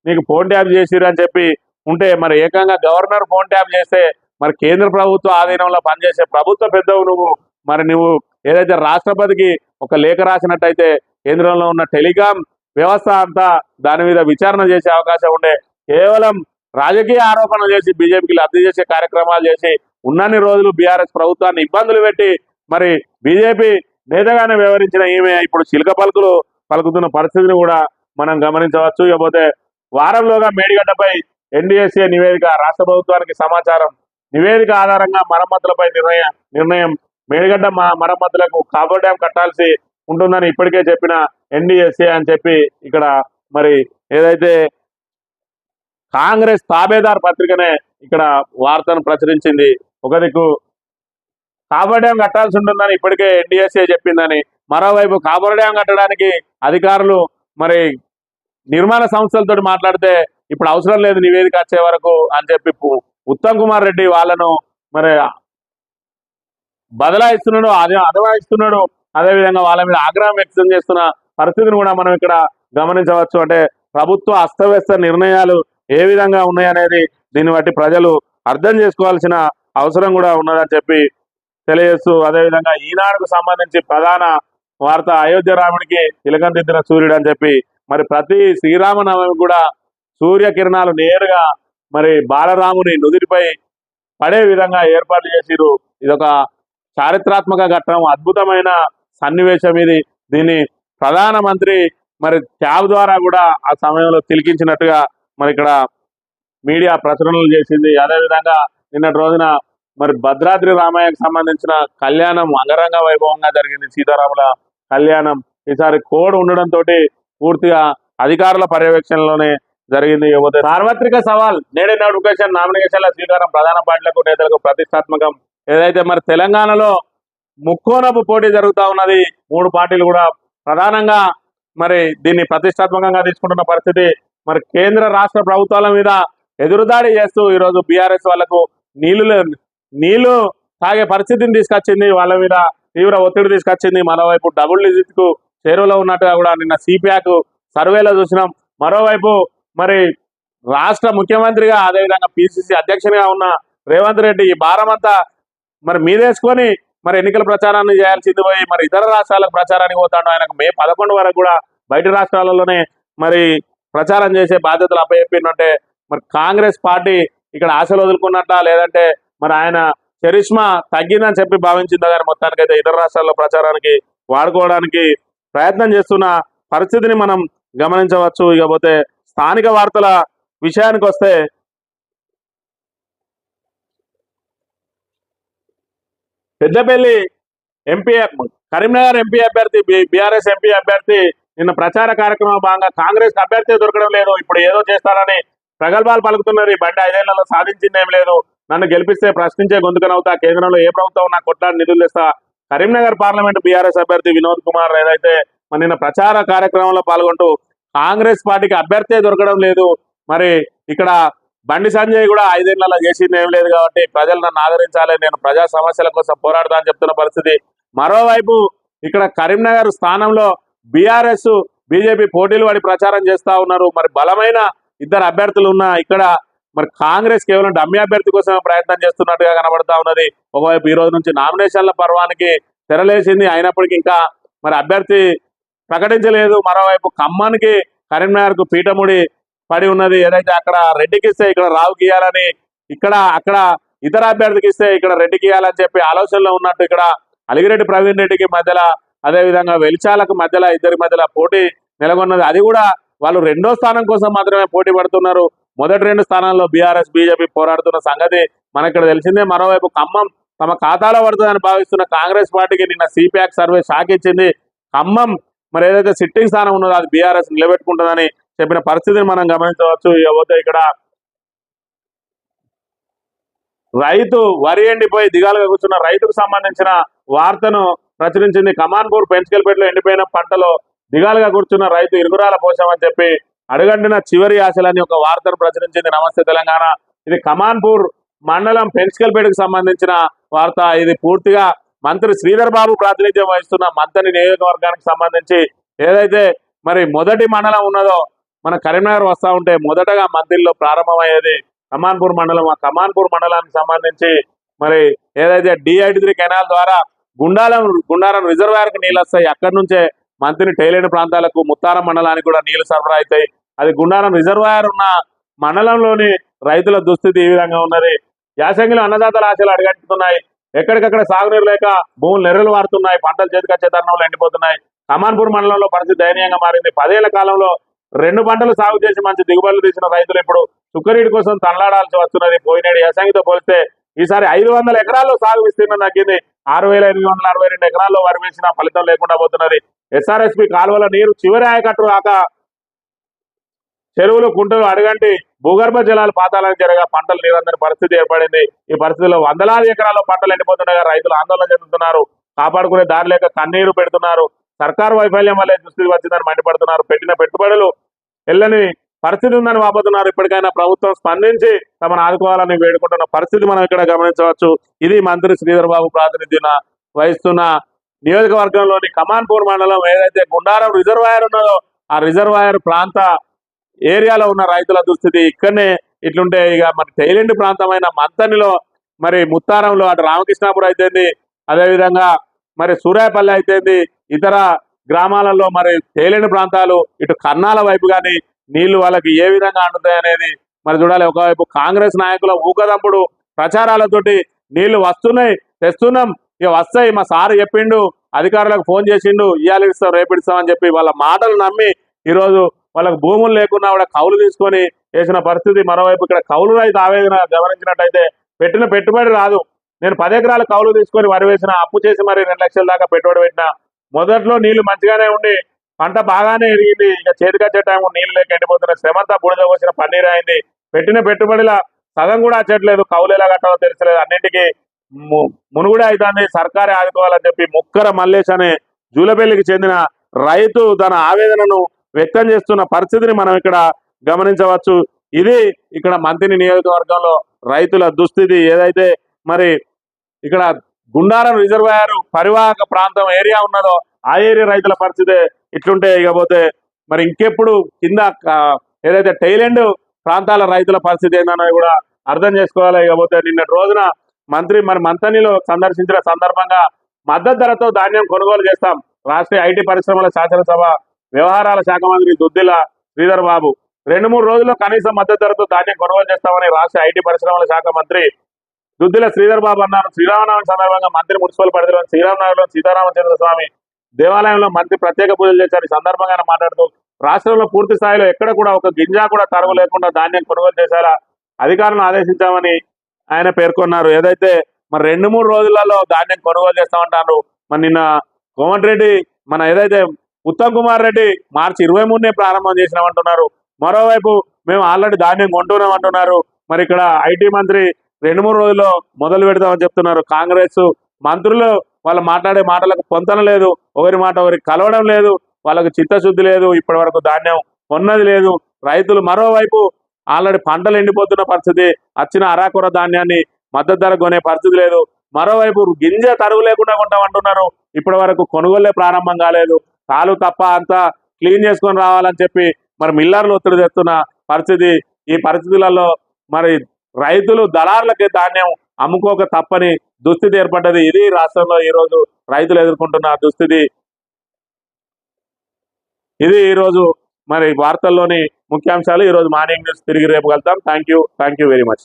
నీకు ఫోన్ ట్యాప్ చేసిరు అని చెప్పి ఉంటే మరి ఏకంగా గవర్నర్ ఫోన్ ట్యాప్ చేస్తే మరి కేంద్ర ప్రభుత్వ ఆధీనంలో పనిచేసే ప్రభుత్వ పెద్దవు నువ్వు. మరి నువ్వు ఏదైతే రాష్ట్రపతికి ఒక లేఖ రాసినట్టయితే కేంద్రంలో ఉన్న టెలికాం వ్యవస్థ అంతా దాని మీద విచారణ చేసే అవకాశం ఉండే. కేవలం రాజకీయ ఆరోపణలు చేసి బీజేపీకి లబ్ధి చేసే కార్యక్రమాలు చేసి ఉన్నన్ని రోజులు బీఆర్ఎస్ ప్రభుత్వాన్ని ఇబ్బందులు పెట్టి మరి బీజేపీ నేతగానే వ్యవహరించిన ఈమె ఇప్పుడు చిలక పలుకులు పలుకుతున్న పరిస్థితిని కూడా మనం గమనించవచ్చు. ఇకపోతే వారంలోగా మేడిగడ్డపై ఎన్డీఎస్ఏ నివేదిక, రాష్ట్ర ప్రభుత్వానికి సమాచారం. నివేదిక ఆధారంగా మరమ్మతులపై నిర్ణయం. మేడిగడ్డ మరమ్మతులకు కాబోర్ డ్యాం కట్టాల్సి ఉంటుందని ఇప్పటికే చెప్పిన ఎన్డీఎస్ఏ అని చెప్పి ఇక్కడ మరి ఏదైతే కాంగ్రెస్ తాబేదార్ పత్రికనే ఇక్కడ వార్తను ప్రచురించింది. ఒక దిక్కు కాబోర్ డ్యాం కట్టాల్సి ఉంటుందని ఇప్పటికే ఎన్డీఎస్ఏ చెప్పిందని, మరోవైపు కాబోర్ డ్యాం కట్టడానికి అధికారులు మరి నిర్మాణ సంస్థలతో మాట్లాడితే ఇప్పుడు అవసరం లేదు నివేదిక వచ్చే వరకు అని చెప్పి ఉత్తమ్ కుమార్ రెడ్డి వాళ్ళను మరి బదలాయిస్తున్నాడు, అదవాయిస్తున్నాడు. అదేవిధంగా వాళ్ళ మీద ఆగ్రహం వ్యక్తం చేస్తున్న పరిస్థితిని కూడా మనం ఇక్కడ గమనించవచ్చు. అంటే ప్రభుత్వ అస్తవ్యస్త నిర్ణయాలు ఏ విధంగా ఉన్నాయనేది దీన్ని బట్టి ప్రజలు అర్థం చేసుకోవాల్సిన అవసరం కూడా ఉన్నదని చెప్పి తెలియజేస్తూ, అదేవిధంగా ఈనాడుకు సంబంధించి ప్రధాన వార్త అయోధ్య రాముడికి తిలకందిద్దిన సూర్యుడు అని చెప్పి మరి ప్రతి శ్రీరామనవమి కూడా సూర్యకిరణాలు నేరుగా మరి బాలరాముని నుదిటిపై పడే విధంగా ఏర్పాట్లు చేసిరు. ఇదొక చారిత్రాత్మక ఘట్టం, అద్భుతమైన సన్నివేశం ఇది. దీన్ని ప్రధానమంత్రి మరి ట్యాబ్ ద్వారా కూడా ఆ సమయంలో తిలకించినట్టుగా మరి ఇక్కడ మీడియా ప్రచురణలు చేసింది. అదేవిధంగా నిన్నటి రోజున మరి భద్రాద్రి రామయ్యకు సంబంధించిన కళ్యాణం అంగరంగ వైభవంగా జరిగింది. సీతారాముల కళ్యాణం ఈసారి కోడ్ ఉండడంతో పూర్తిగా అధికారుల పర్యవేక్షణలోనే జరిగింది. ఇకపోతే సార్వత్రిక సవాల్, నేడే నోటిఫికేషన్, నామినేషన్ల స్వీకారం, ప్రధాన పార్టీలకు నేతలకు ప్రతిష్టాత్మకం. ఏదైతే మరి తెలంగాణలో ముక్కోనపు పోటీ జరుగుతూ ఉన్నది. 3 పార్టీలు కూడా ప్రధానంగా మరి దీన్ని ప్రతిష్టాత్మకంగా తీసుకుంటున్న పరిస్థితి. మరి కేంద్ర రాష్ట్ర ప్రభుత్వాల మీద ఎదురుదాడి చేస్తూ ఈరోజు బీఆర్ఎస్ వాళ్లకు నీళ్లు తాగే పరిస్థితిని తీసుకొచ్చింది, వాళ్ళ మీద తీవ్ర ఒత్తిడి తీసుకొచ్చింది. మరోవైపు డబుల్ డిజిట్ కు చేరువలో ఉన్నట్టుగా కూడా నిన్న సిపియాకు సర్వేలో చూసినాం. మరోవైపు మరి రాష్ట్ర ముఖ్యమంత్రిగా అదేవిధంగా పిసిసి అధ్యక్షునిగా ఉన్న రేవంత్ రెడ్డి ఈ భారం అంతా మరి మీదేసుకొని మరి ఎన్నికల ప్రచారాన్ని చేయాల్సింది పోయి మరి ఇతర రాష్ట్రాలకు ప్రచారానికి పోతాడు. ఆయనకు మే 11 వరకు కూడా బయట రాష్ట్రాలలోనే మరి ప్రచారం చేసే బాధ్యతలు అప్పచెప్పినట్టే మరి కాంగ్రెస్ పార్టీ ఇక్కడ ఆశలు వదులుకున్నట్ట, లేదంటే మరి ఆయన చరిష్మా తగ్గిందని చెప్పి భావించిందా కానీ మొత్తానికైతే ఇతర రాష్ట్రాల్లో ప్రచారానికి వాడుకోవడానికి ప్రయత్నం చేస్తున్న పరిస్థితిని మనం గమనించవచ్చు. ఇకపోతే స్థానిక వార్తల విషయానికి వస్తే పెద్దపల్లి ఎంపీ కరీంనగర్ ఎంపీ అభ్యర్థి బీఆర్ఎస్ ఎంపీ అభ్యర్థి నిన్న ప్రచార కార్యక్రమం భాగంగా కాంగ్రెస్ అభ్యర్థి దొరకడం లేదు, ఇప్పుడు ఏదో చేస్తారని ప్రగల్భాలు పలుకుతున్నారు. ఈ బండి 5 ఏళ్లలో సాధించిందేం లేదు, నన్ను గెలిపిస్తే ప్రశ్నించే గొంతుకనవుతా, కేంద్రంలో ఏ ప్రభుత్వం నా కొట్లాడి నిధులు తెస్తా. కరీంనగర్ పార్లమెంట్ బీఆర్ఎస్ అభ్యర్థి వినోద్ కుమార్ ఏదైతే మరి నిన్న ప్రచార కార్యక్రమంలో పాల్గొంటూ కాంగ్రెస్ పార్టీకి అభ్యర్థి దొరకడం లేదు, మరి ఇక్కడ బండి సంజయ్ కూడా 5 ఏళ్లలో చేసింది ఏం లేదు కాబట్టి ప్రజలు నన్ను ఆదరించాలి, నేను ప్రజా సమస్యల కోసం పోరాడతా అని చెప్తున్న పరిస్థితి. మరోవైపు ఇక్కడ కరీంనగర్ స్థానంలో బీఆర్ఎస్ బీజేపీ పోటీలు పడి ప్రచారం చేస్తా ఉన్నారు. మరి బలమైన 2 అభ్యర్థులు ఉన్న ఇక్కడ మరి కాంగ్రెస్ కేవలం డమ్మీ అభ్యర్థి కోసం ప్రయత్నం చేస్తున్నట్టుగా కనబడతా ఉన్నది. ఒకవైపు ఈ రోజు నుంచి నామినేషన్ల పర్వానికి తెరలేసింది, అయినప్పటికీ ఇంకా మరి అభ్యర్థి ప్రకటించలేదు. మరోవైపు ఖమ్మానికి కరీంనగర్కు పీఠముడి పడి ఉన్నది. ఏదైతే అక్కడ రెడ్డికి ఇస్తే ఇక్కడ రావుకి ఇవ్వాలని, అక్కడ ఇతర అభ్యర్థికి ఇస్తే ఇక్కడ రెడ్డికి ఇవ్వాలని చెప్పి ఆలోచనలో ఉన్నట్టు ఇక్కడ అలిగిరెడ్డి ప్రవీణ్ రెడ్డికి మధ్యలో అదేవిధంగా వెలిచాలకు మధ్యలో ఇద్దరి మధ్యలో పోటీ నెలకొన్నది. అది కూడా వాళ్ళు 2వ స్థానం కోసం మాత్రమే పోటీ పడుతున్నారు. మొదటి 2 స్థానాల్లో బీఆర్ఎస్ బీజేపీ పోరాడుతున్న సంగతి మనకి ఇక్కడ తెలిసిందే. మరోవైపు ఖమ్మం తమ ఖాతాలో పడుతుందని భావిస్తున్న కాంగ్రెస్ పార్టీకి నిన్న సిప్యాక్ సర్వే షాక్ ఇచ్చింది. ఖమ్మం మరి ఏదైతే సిట్టింగ్ స్థానం ఉన్నదో అది బీఆర్ఎస్ నిలబెట్టుకుంటుందని చెప్పిన పరిస్థితిని మనం గమనించవచ్చు. ఇకపోతే ఇక్కడ రైతు వరి ఎండిపోయి దిగాలుగా కూర్చున్న రైతుకు సంబంధించిన వార్తను ప్రచురించింది. కమాన్పూర్ పెంచుకెల్పేటలో ఎండిపోయిన పంటలో దిగాలుగా కూర్చున్న రైతు ఇరుగురాల పోసామని చెప్పి అడుగంటిన చివరి ఆశలని ఒక వార్తను ప్రచురించింది నమస్తే తెలంగాణ. ఇది కమాన్పూర్ మండలం పెంచుకెల్పేటకు సంబంధించిన వార్త. ఇది పూర్తిగా మంత్రి శ్రీధర్ బాబు ప్రాతినిధ్యం వహిస్తున్న మంతని నియోజకవర్గానికి సంబంధించి ఏదైతే మరి మొదటి మండలం ఉన్నదో మన కరీంనగర్ వస్తూ ఉంటే మొదటగా మంత్రిలో ప్రారంభమయ్యేది కమాన్పూర్ మండలం. ఆ కమాన్పూర్ మండలానికి సంబంధించి మరి ఏదైతే D83 కెనాల్ ద్వారా గుండారం రిజర్వాయర్కి నీళ్ళు వస్తాయి, అక్కడి నుంచే మంత్రిని టైలేని ప్రాంతాలకు ముత్తారం మండలానికి కూడా నీళ్లు సరఫరా అవుతాయి. అది గుండారం రిజర్వాయర్ ఉన్న మండలంలోని రైతుల దుస్థితి ఈ విధంగా ఉన్నది. యాసంగిలో అన్నదాతల ఆశలు అడగంటున్నాయి, ఎక్కడికక్కడ సాగునీరు లేక భూములు నెర్రలు వారుతున్నాయి, పంటలు చేతికొచ్చే తరుణంలో ఎండిపోతున్నాయి. కమాన్పూర్ మండలంలో పరిస్థితి దయనీయంగా మారింది. 10 ఏళ్ల కాలంలో 2 పంటలు సాగు చేసి మంచి దిగుబడులు తీసిన రైతులు ఇప్పుడు చుక్కనీటి కోసం తనలాడాల్సి వస్తున్నది. పోయినేడు యాసంగితో పోలిస్తే ఈసారి 500 ఎకరాల్లో సాగు విస్తీర్ణం తగ్గింది. 6,862 ఎకరాల్లో వరి వేసిన ఫలితం లేకుండా పోతున్నది. SRSP కాలువల నీరు చివరి ఆయకట్టు రాక చెరువులు కుంటలు అడగంటి భూగర్భ జలాలు పాతాలని జరగా పంటలు నీరందని పరిస్థితి ఏర్పడింది. ఈ పరిస్థితిలో వందలాది ఎకరాల్లో పంటలు ఎండిపోతుండగా రైతులు ఆందోళన చెందుతున్నారు. కాపాడుకునే దారి లేక కన్నీరు పెడుతున్నారు. సర్కారు వైఫల్యం వల్లే దుస్థితి వచ్చిందని మండిపడుతున్నారు. పెట్టిన పెట్టుబడులు ఎల్లని పరిస్థితి ఉందని వాపోతున్నారు. ఇప్పటికైనా ప్రభుత్వం స్పందించి తమను ఆదుకోవాలని వేడుకుంటున్న పరిస్థితి మనం ఇక్కడ గమనించవచ్చు. ఇది మంత్రి శ్రీధర్ బాబు ప్రాతినిధ్యం వహిస్తున్న నియోజకవర్గంలోని కమాన్పూర్ మండలం ఏదైతే గుండారం రిజర్వాయర్ ఉన్నదో ఆ రిజర్వాయర్ ప్రాంత ఏరియాలో ఉన్న రైతుల దుస్థితి ఇక్కడనే ఇట్లుంటే ఇక మరి తైలెండ్ ప్రాంతమైన మంతనిలో మరి ముత్తారంలో అటు రామకృష్ణాపురం అయితేంది, అదేవిధంగా మరి సూర్యాపల్లి అయితేంది, ఇతర గ్రామాలలో మరి తేలిన ప్రాంతాలు ఇటు కర్నాల వైపు కానీ నీళ్లు వాళ్ళకి ఏ విధంగా అందుతాయి అనేది మరి చూడాలి. ఒకవైపు కాంగ్రెస్ నాయకుల ఊకదంపుడు ప్రచారాలతోటి నీళ్లు వస్తున్నాయి తెస్తున్నాం ఇక వస్తాయి, మా సారు చెప్పిండు, అధికారులకు ఫోన్ చేసిండు, ఇవాళ ఇస్తాం రేపు ఇస్తాం అని చెప్పి వాళ్ళ మాటలు నమ్మి ఈరోజు వాళ్ళకు భూములు లేకున్నా కూడా కౌలు తీసుకొని వేసిన పరిస్థితి. మరోవైపు ఇక్కడ కౌలు రైతు ఆవేదన గమనించినట్టయితే పెట్టిన పెట్టుబడి రాదు. నేను 10 ఎకరాలు కౌలు తీసుకొని వరి వేసిన, అప్పు చేసి మరి 2 లక్షల దాకా పెట్టుబడి పెట్టిన. మొదట్లో నీళ్లు మంచిగానే ఉండి పంట బాగానే ఎరిగింది, ఇక చేతికొచ్చే టైం నీళ్లు లేక ఎండిపోతున్న శ్రమంతా బుడిద పోసిన పన్నీరు అయింది. పెట్టిన పెట్టుబడిలా సగం కూడా వచ్చట్లేదు, కౌలు ఎలా కట్టాలో తెలుసలేదు, అన్నింటికి మునుగుడే అవుతుంది. సర్కారే ఆదుకోవాలని చెప్పి ముక్కర మల్లేష్ అనే జూలపల్లికి చెందిన రైతు తన ఆవేదనను వ్యక్తం చేస్తున్న పరిస్థితిని మనం ఇక్కడ గమనించవచ్చు. ఇది ఇక్కడ మంతిని నియోజకవర్గంలో రైతుల దుస్థితి. ఏదైతే మరి ఇక్కడ గుండారం రిజర్వాయర్ పరివాహక ప్రాంతం ఏరియా ఉన్నదో ఆ ఏరియా రైతుల పరిస్థితి ఇట్లుంటే ఇకపోతే మరి ఇంకెప్పుడు కింద ఏదైతే టైలెండ్ ప్రాంతాల రైతుల పరిస్థితి ఏందన్నది కూడా అర్థం చేసుకోవాలి. ఇకపోతే నిన్నటి రోజున మంతనిలో సందర్శించిన సందర్భంగా మద్దతు ధరతో ధాన్యం కొనుగోలు చేస్తాం. రాష్ట్రీయ ఐటీ పరిశ్రమల శాసనసభ వ్యవహారాల శాఖ మంత్రి దుద్దిల శ్రీధర్ బాబు 2-3 రోజుల్లో కనీస మద్దతు ధరతో ధాన్యం కొనుగోలు చేస్తామని రాష్ట్ర ఐటీ పరిశ్రమల శాఖ మంత్రి దుద్దిల శ్రీధర్ బాబు అన్నారు. శ్రీరామనవమి సందర్భంగా మంత్రి మున్సిపల్ పరిధిలోని శ్రీరామనగర్లో సీతారామచంద్ర స్వామి దేవాలయంలో మంత్రి ప్రత్యేక పూజలు చేశారు. ఈ సందర్భంగా ఆయన మాట్లాడుతూ రాష్ట్రంలో పూర్తి స్థాయిలో ఎక్కడ కూడా ఒక గింజ కూడా తరుగు లేకుండా ధాన్యం కొనుగోలు చేసేలా అధికారులను ఆదేశించామని ఆయన పేర్కొన్నారు. ఏదైతే మరి 2-3 రోజులలో ధాన్యం కొనుగోలు చేస్తామంటారు. మరి నిన్న కోమటిరెడ్డి ఏదైతే ఉత్తమ్ కుమార్ రెడ్డి మార్చి 23నే ప్రారంభం చేసినామంటున్నారు. మరోవైపు మేము ఆల్రెడీ ధాన్యం కొంటున్నాం అంటున్నారు. మరి ఇక్కడ ఐటీ మంత్రి 2-3 రోజుల్లో మొదలు పెడతామని చెప్తున్నారు. కాంగ్రెస్ మంత్రులు వాళ్ళు మాట్లాడే మాటలకు పొంతన లేదు, ఒకరి మాట ఒకరికి కలవడం లేదు, వాళ్ళకు చిత్తశుద్ధి లేదు, ఇప్పటి వరకు ధాన్యం కొన్నది లేదు. రైతులు మరోవైపు ఆల్రెడీ పంటలు ఎండిపోతున్న పరిస్థితి, వచ్చిన అరాకొర ధాన్యాన్ని మద్దతు ధర కొనే పరిస్థితి లేదు. మరోవైపు గింజ తరుగు లేకుండా కొంటామంటున్నారు. ఇప్పటి వరకు కొనుగోలే ప్రారంభం కాలేదు. తాలు తప్ప అంతా క్లీన్ చేసుకొని రావాలని చెప్పి మరి మిల్లర్లు ఒత్తిడి తెస్తున్న పరిస్థితి. ఈ పరిస్థితులలో మరి రైతులు దళారులకి ధాన్యం అమ్ముకోక తప్పని దుస్థితి ఏర్పడ్డది. ఇది రాష్ట్రంలో ఈరోజు రైతులు ఎదుర్కొంటున్న దుస్థితి. ఇది ఈరోజు మరి వార్తల్లోని ముఖ్యాంశాలు. ఈరోజు మార్నింగ్ న్యూస్ తిరిగి రేపు కలుద్దాం. Thank you very much.